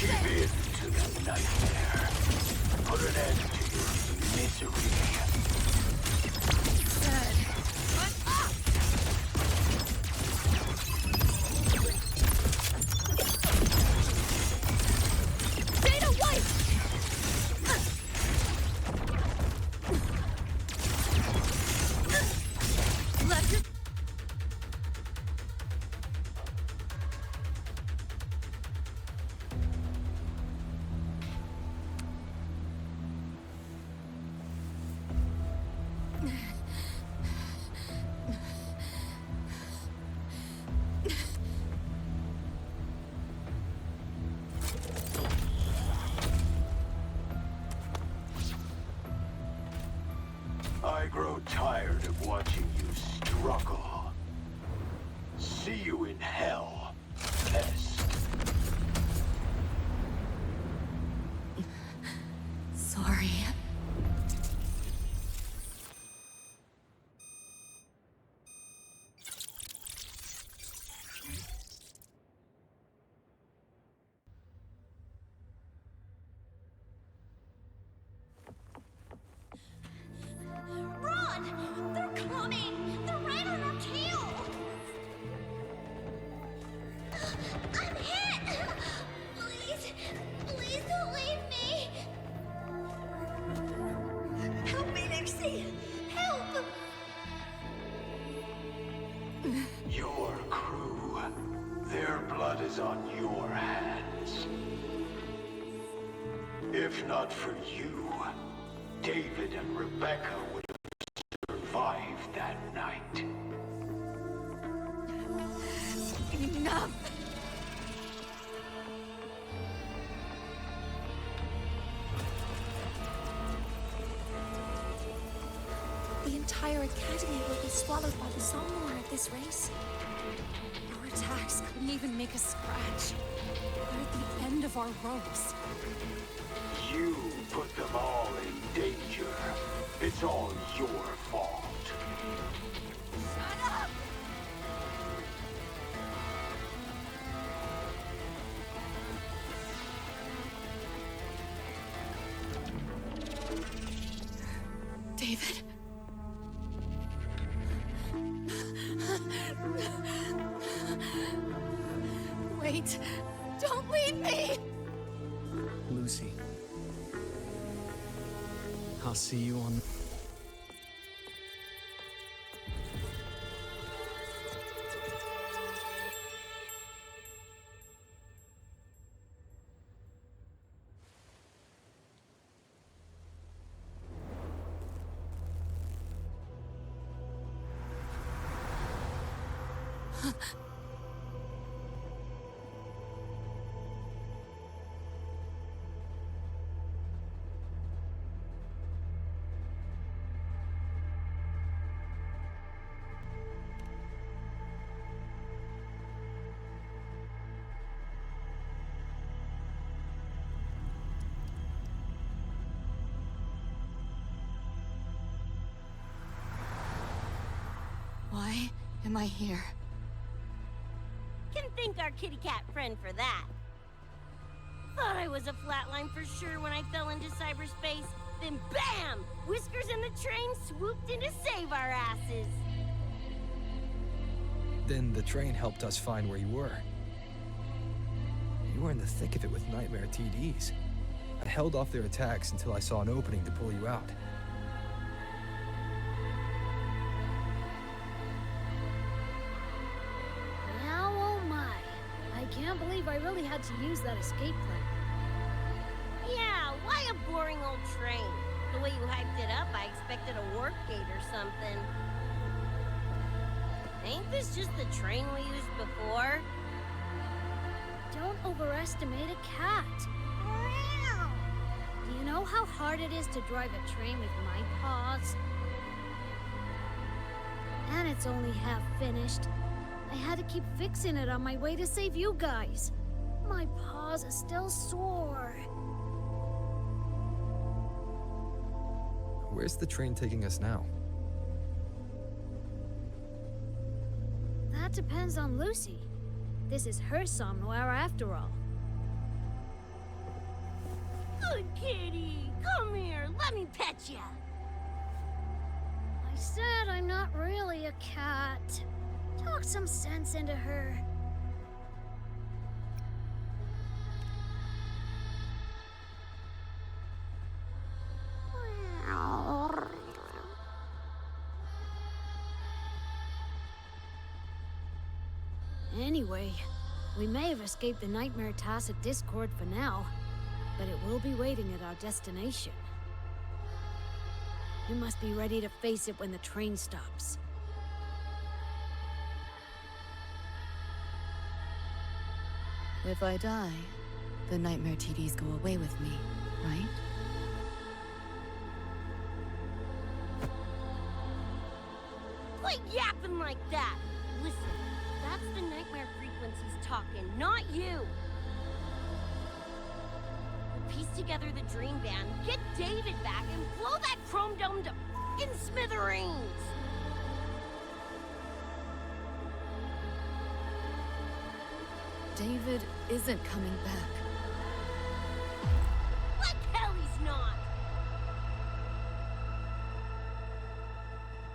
Give in to the nightmare. Put an end to your misery.
Sad. Data wipe! Left your...
I grow tired of watching you struggle. See you in hell, pest.
Sorry.
Run! They're coming! They're right on our tail! I'm hit! Please, please don't leave me! Help me, Nixie! Help!
Your crew. Their blood is on your hands. If not for you, David and Rebecca would have survived that night.
Enough!
The entire academy will be swallowed by the Somnor at this race. Our attacks couldn't even make a scratch. We're at the end of our ropes.
You put them all in danger. It's all your fault.
Shut up!
David? Wait! Don't leave me!
Lucy. I'll see you on...
Why am I here?
Can thank our kitty cat friend for that. Thought I was a flatline for sure when I fell into cyberspace. Then BAM! Whiskers and the train swooped in to save our asses.
Then the train helped us find where you were. You were in the thick of it with Nightmare TDs. I held off their attacks until I saw an opening to pull you out.
Now, oh my. I can't believe I really had to use that escape plan.
Yeah, why a boring old train? The way you hyped it up, I expected a warp gate or something. Ain't this just the train we used before?
Don't overestimate a cat. Do you know how hard it is to drive a train with my paws? And it's only half finished. I had to keep fixing it on my way to save you guys. My paws are still sore.
Where's the train taking us now?
That depends on Lucy. This is her somewhere after all.
Good kitty, come here, let me pet ya.
I said I'm not really a cat. Talk some sense into her. Anyway, we may have escaped the Nightmare Tacit Discord for now, but it will be waiting at our destination. You must be ready to face it when the train stops.
If I die, the Nightmare TDs go away with me, right?
Quit yapping like that! Listen, that's the nightmare frequencies talking, not you! We'll piece together the dream band, get David back, and blow that chrome dome to f***ing smithereens!
David isn't coming back.
Like hell he's not!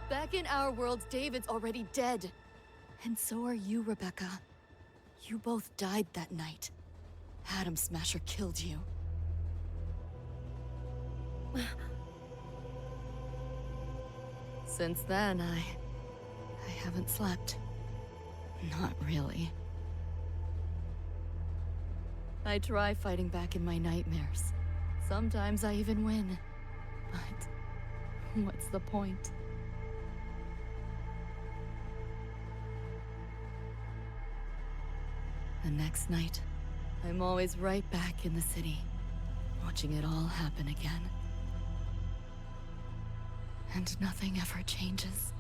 Back in our world, David's already dead. And so are you, Rebecca. You both died that night. Atom Smasher killed you. Since then, I haven't slept. Not really. I try fighting back in my nightmares. Sometimes I even win. But what's the point? The next night, I'm always right back in the city, watching it all happen again. And nothing ever changes.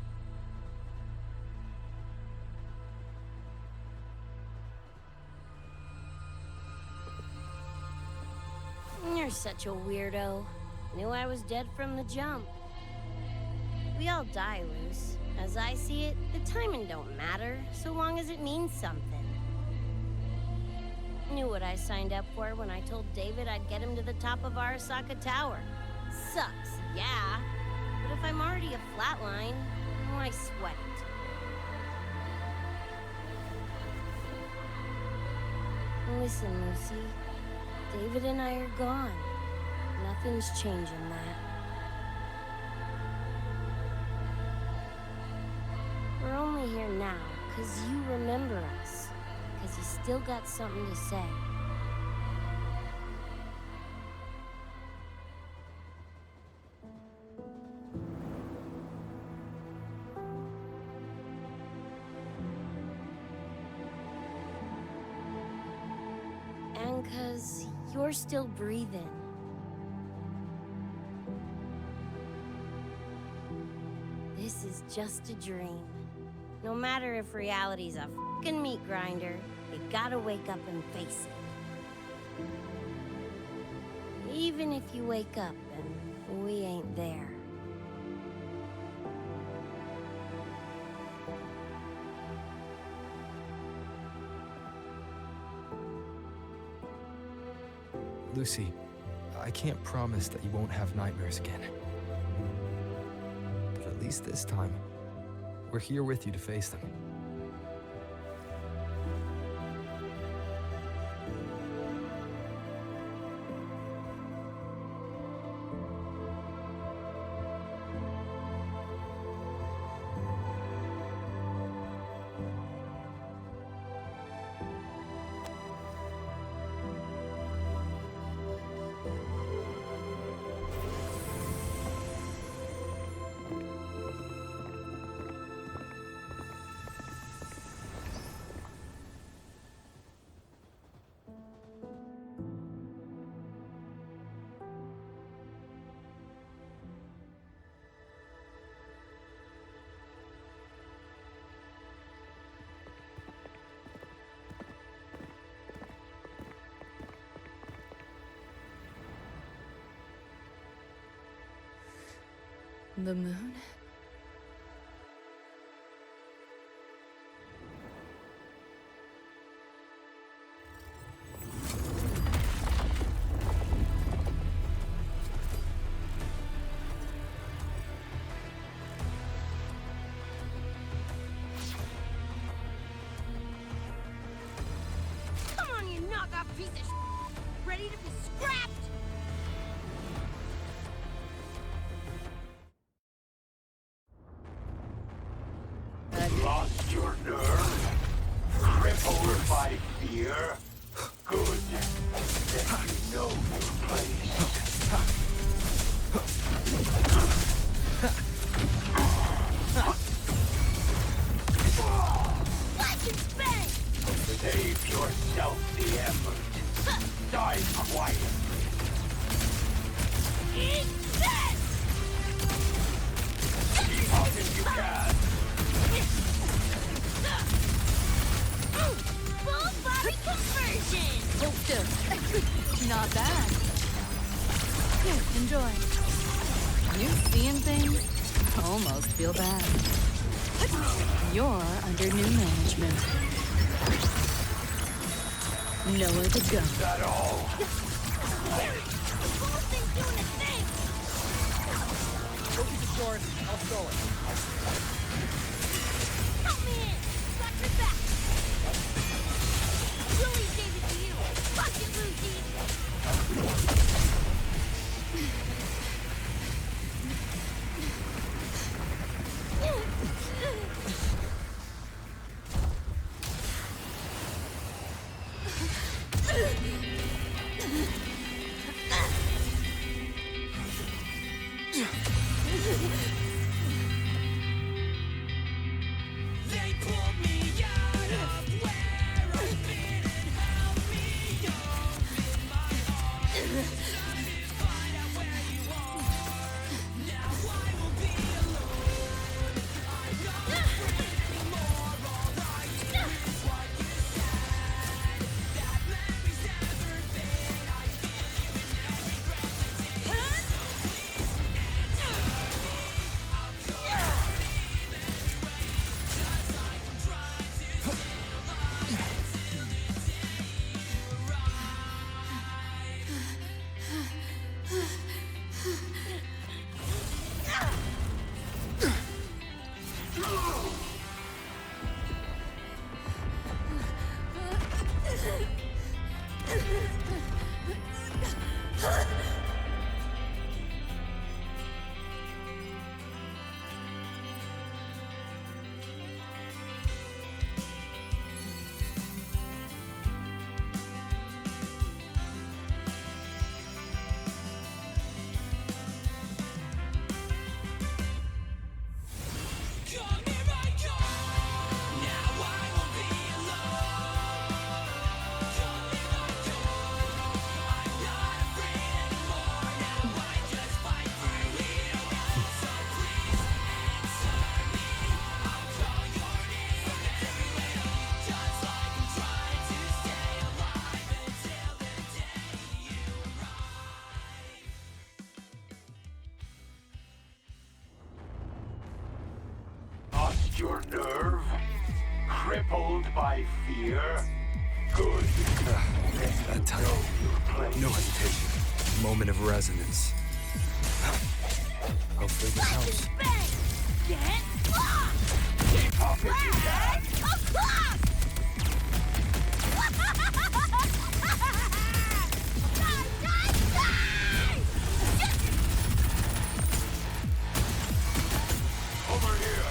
You're such a weirdo. Knew I was dead from the jump. We all die, Luce. As I see it, the timing don't matter, so long as it means something. Knew what I signed up for when I told David I'd get him to the top of Arasaka Tower. Sucks, yeah. But if I'm already a flatline, why sweat it? Listen, Lucy. David and I are gone. Nothing's changing that. We're only here now because you remember us. Because you still got something to say. And because you're still breathing. This is just a dream. No matter if reality's a f***ing meat grinder, you gotta wake up and face it. Even if you wake up and we ain't there.
Lucy, I can't promise that you won't have nightmares again. But at least this time, we're here with you to face them.
The moon?
Come on, you knockoff piece of sh**! Ready to be scrapped?
Lost your nerve? Crippled by fear? Good. Then you know your place.
Watch and bang!
Save yourself the effort. Die quietly.
Eat this!
Keep up if you can.
Full body conversion!
Oh, not bad. Here, enjoy. You seeing things? Almost feel bad. You're under new management. Nowhere to go.
Is that all?
Whole thing's doing its thing!
Go keep the short. I'll stall it.
Help me in! Got your back! Willie gave it to you! Fuck it, Lucy!
They pulled me out of where I've been and held me up in my arms. Time to find out where you are. Now I will be alone. I'm not afraid anymore. Alright, here's what you said. That memory's never fade. I feel you in every breath I take. So please answer me. I'm sorry. Come here I come. Now I will be alone. Come here I come. I'm not afraid anymore. Now I just fight through it all. So please answer me. I'll call your name everywhere. Just like I'm trying to stay alive until the day you arrive.
Lost your nerve? Crippled by fear? Good.
That time. No hesitation. Moment of resonance. Hopefully this helps.
Get lost!
Keep up if you can.
O'clock!
Over here.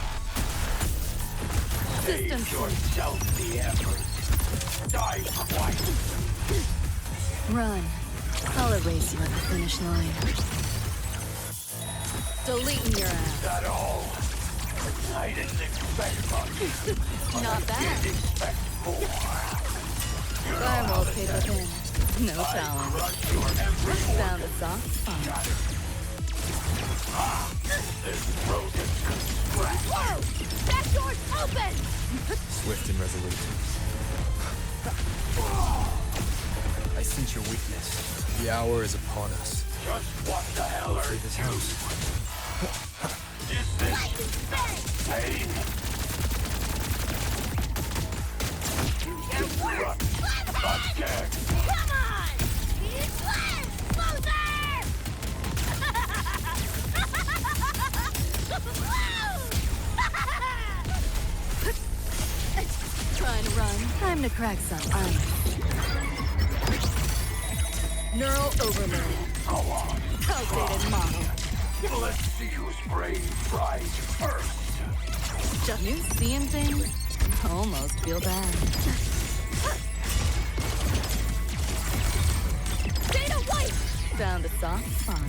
System
Save yourself the effort. Die twice.
Run. I'll erase you at the finish line. Deleting your ass.
That all? I didn't expect much.
Not bad.
Didn't expect more.
Firewall paid within. No challenge.
Crush your every
Found a soft spot.
This road is construct.
Whoa! That door's open!
Swift and resolute. I sense your weakness. The hour is upon us.
Just what the hell are
Hopefully this helps.
Distance. Pain. Run. Not scared.
Come on! He's left! Closer!
Trying to run. Time to crack some ice. Neural overload.
Go on.
Outdated model.
Let's see whose brain fries first.
Just you seeing things? Almost feel bad.
Data White!
Found a soft spot.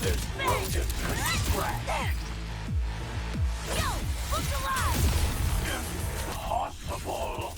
This road is construct.
Yo! Look alive!
Impossible.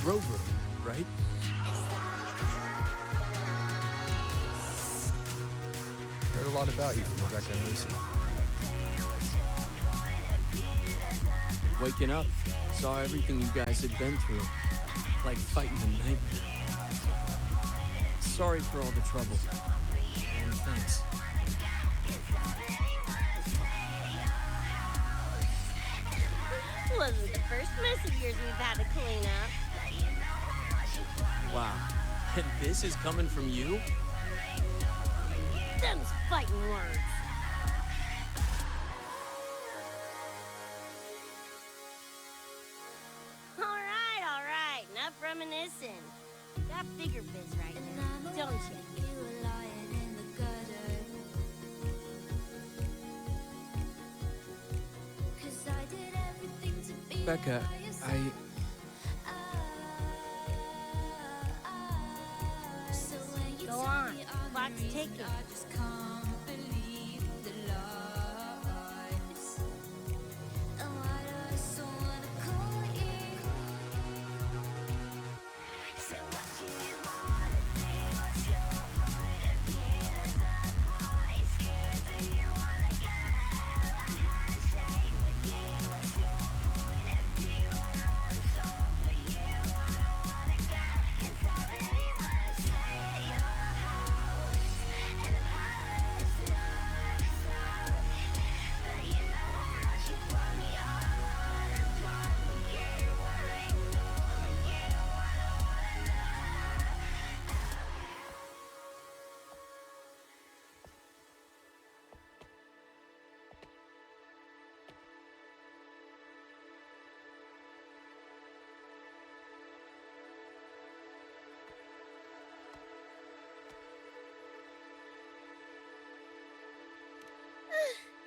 Rover, right? Heard a lot about you from Rebecca and Lucy.
Waking up, saw everything you guys had been through. Like fighting a nightmare. Sorry for all the trouble. And thanks.
Wasn't the first mess of yours we've had to clean up.
Wow. And this is coming from you?
Them's fighting words. All right. Enough reminiscing. Got bigger biz right now, don't you?
Becca,
clock's ticking.
I just can't believe the lies. And why do I so wanna call you? So what do you wanna do? What's your point of view? That boy scared that you wanna get a handshake with you. What's your point of view? I know it's all for you. I don't wanna get inside anyone's head. Your house and the palace looks so. But you know how much you want me all on a block with you. Worrying more than you. I don't wanna know.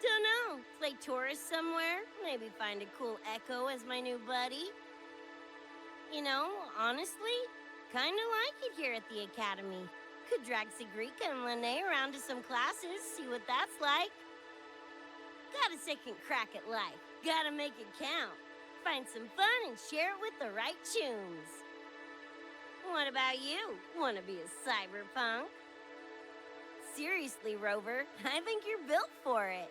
Don't know. Play tourist somewhere? Maybe find a cool Echo as my new buddy? You know, honestly, kinda like it here at the Academy. Could drag Sigrika and Lene around to some classes, see what that's like. Got a second crack at life. Gotta make it count. Find some fun and share it with the right tunes. What about you? Wanna be a cyberpunk? Seriously, Rover, I think you're built for it.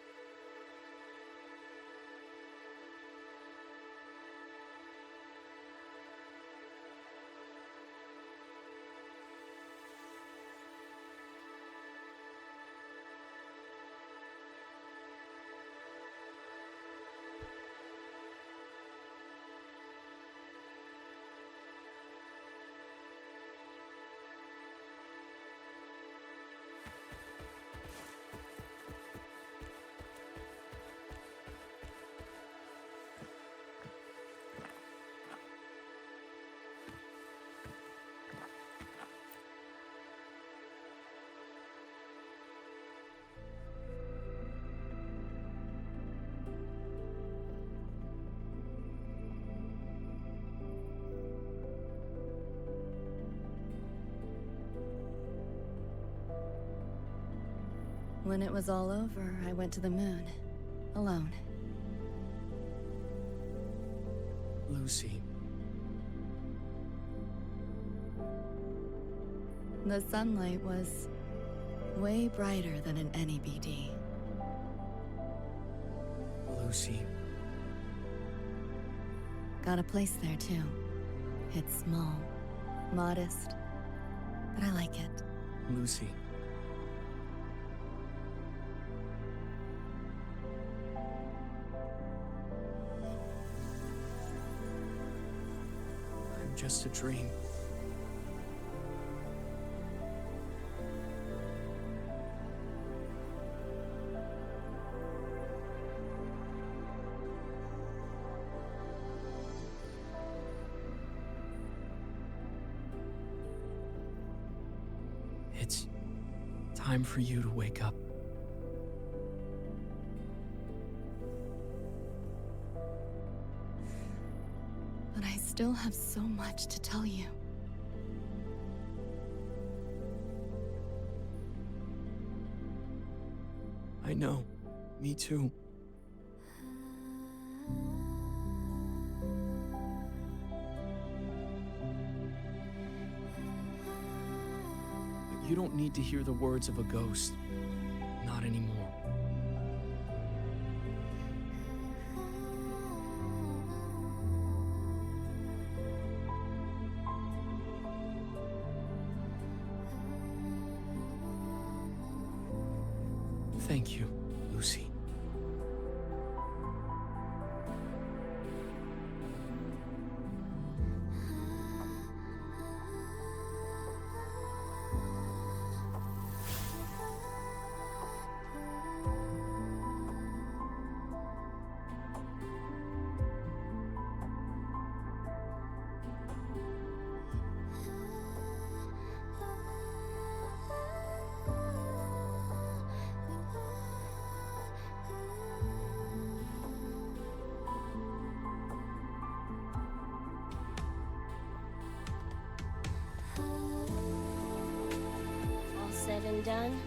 When it was all over, I went to the moon. Alone.
Lucy.
The sunlight was way brighter than in any BD.
Lucy.
Got a place there too. It's small, modest, but I like it.
Lucy. I'm just a dream. It's time for you to wake up.
But I still have so much to tell you.
I know. Me too. But you don't need to hear the words of a ghost. Not anymore. Thank you, Lucy.
said and done.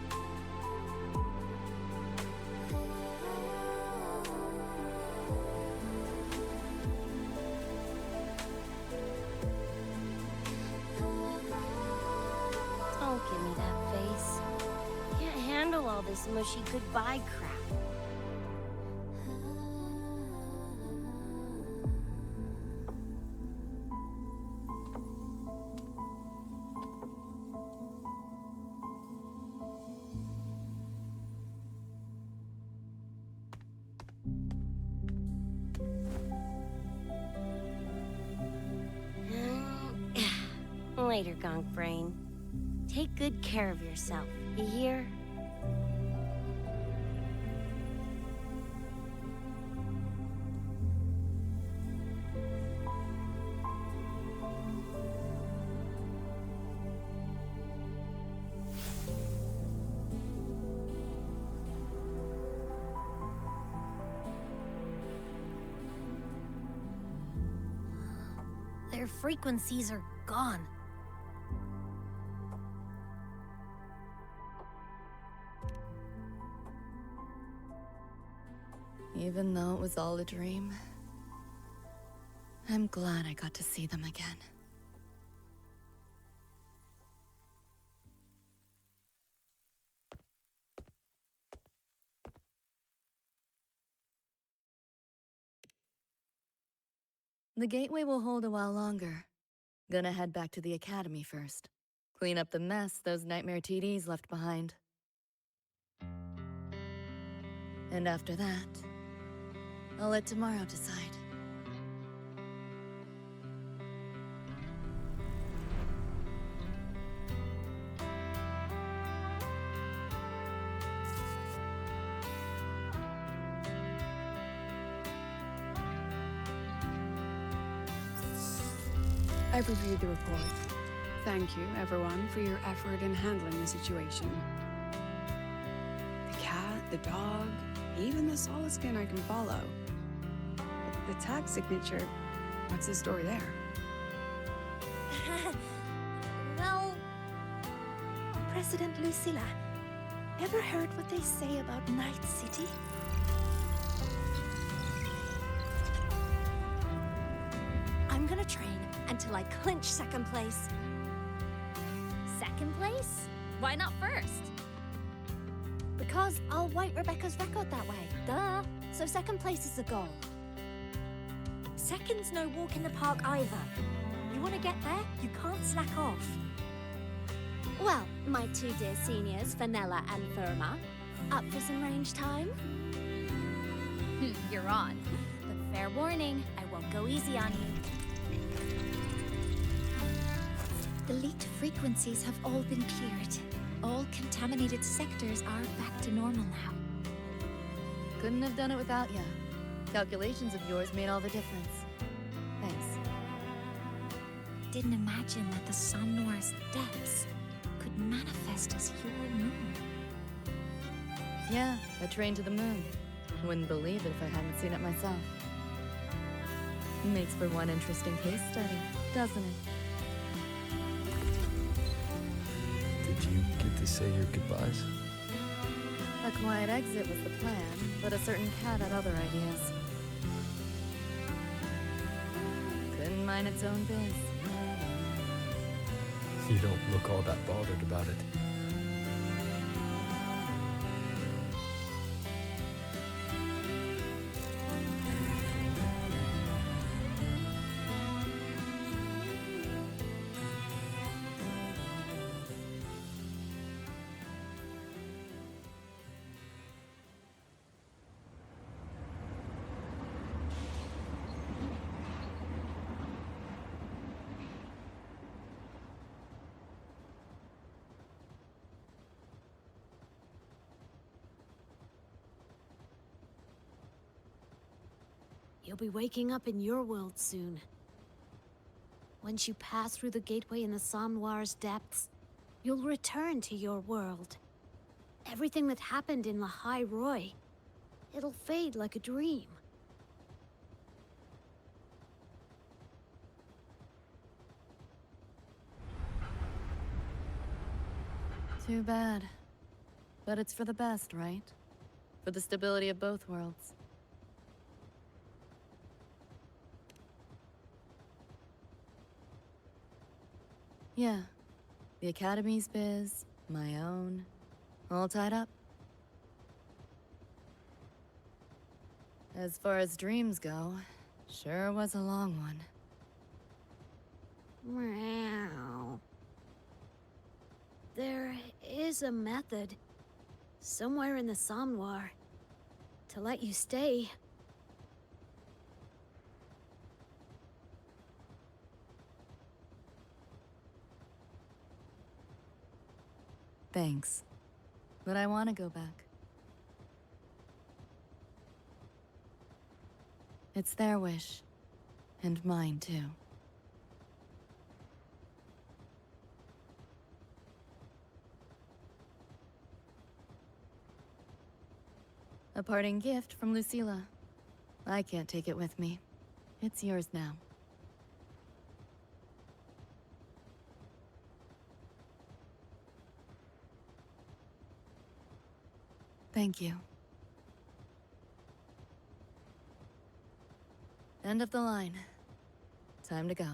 Don't give me that face. Can't handle all this mushy goodbye crap. Later, Gonk Brain. Take good care of yourself. You hear? Their frequencies are gone.
Even though it was all a dream, I'm glad I got to see them again. The gateway will hold a while longer. Gonna head back to the academy first. Clean up the mess those nightmare TDs left behind. And after that, I'll let tomorrow decide.
I've reviewed the report. Thank you, everyone, for your effort in handling the situation. The cat, the dog, even the solid skin I can follow. The tag signature, what's the story there?
Well, President Lucilla, ever heard what they say about Night City? I'm gonna train until I clinch second place.
Second place? Why not first?
Because I'll wipe Rebecca's record that way. Duh. So second place is the goal. Second's no walk in the park either. You want to get there, you can't slack off. Well, my two dear seniors, Fenella and Firma, up for some range time?
You're on. But fair warning, I won't go easy on you.
The leaked frequencies have all been cleared. All contaminated sectors are back to normal now.
Couldn't have done it without ya. Calculations of yours made all the difference. Thanks.
Didn't imagine that the Somnoir's depths could manifest as your moon.
Yeah, a train to the moon. Wouldn't believe it if I hadn't seen it myself. Makes for one interesting case study, doesn't it?
Did you get to say your goodbyes?
A quiet exit was the plan, but a certain cat had other ideas. Couldn't mind its own biz.
You don't look all that bothered about it.
You'll be waking up in your world soon. Once you pass through the gateway in the Somnoir's depths, you'll return to your world. Everything that happened in La High Roy, it'll fade like a dream.
Too bad. But it's for the best, right? For the stability of both worlds. Yeah. The Academy's biz, my own, all tied up. As far as dreams go, sure was a long one.
Meow. There is a method, somewhere in the Somnoir, to let you stay.
Thanks. But I want to go back. It's their wish. And mine, too. A parting gift from Lucilla. I can't take it with me. It's yours now. Thank you. End of the line. Time to go.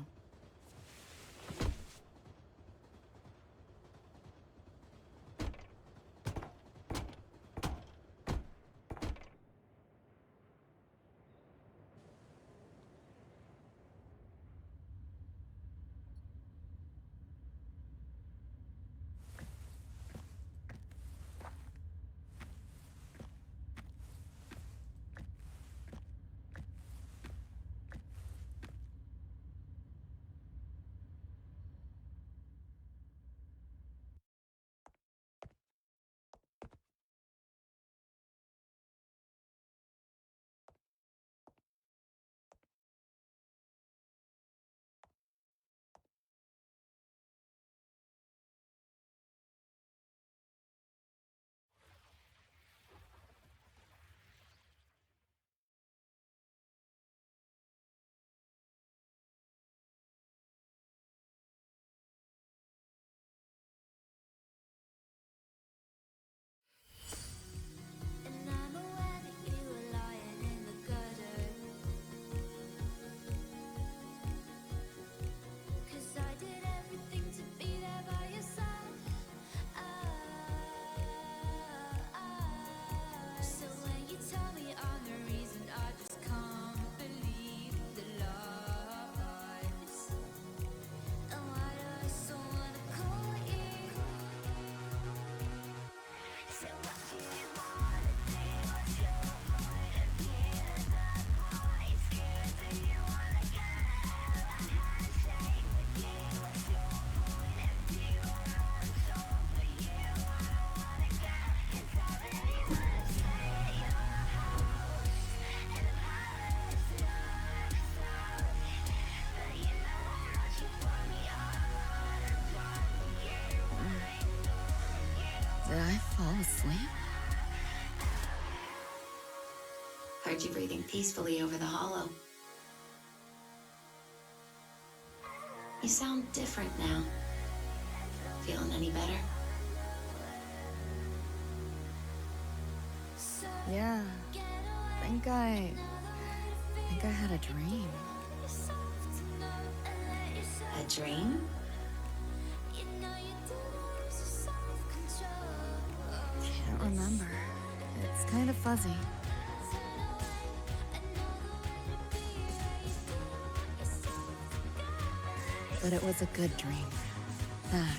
Did I fall asleep?
Heard you breathing peacefully over the hollow. You sound different now. Feeling any better?
Yeah. Think I had a dream.
A dream?
Can't remember. It's kind of fuzzy. But it was a good dream. That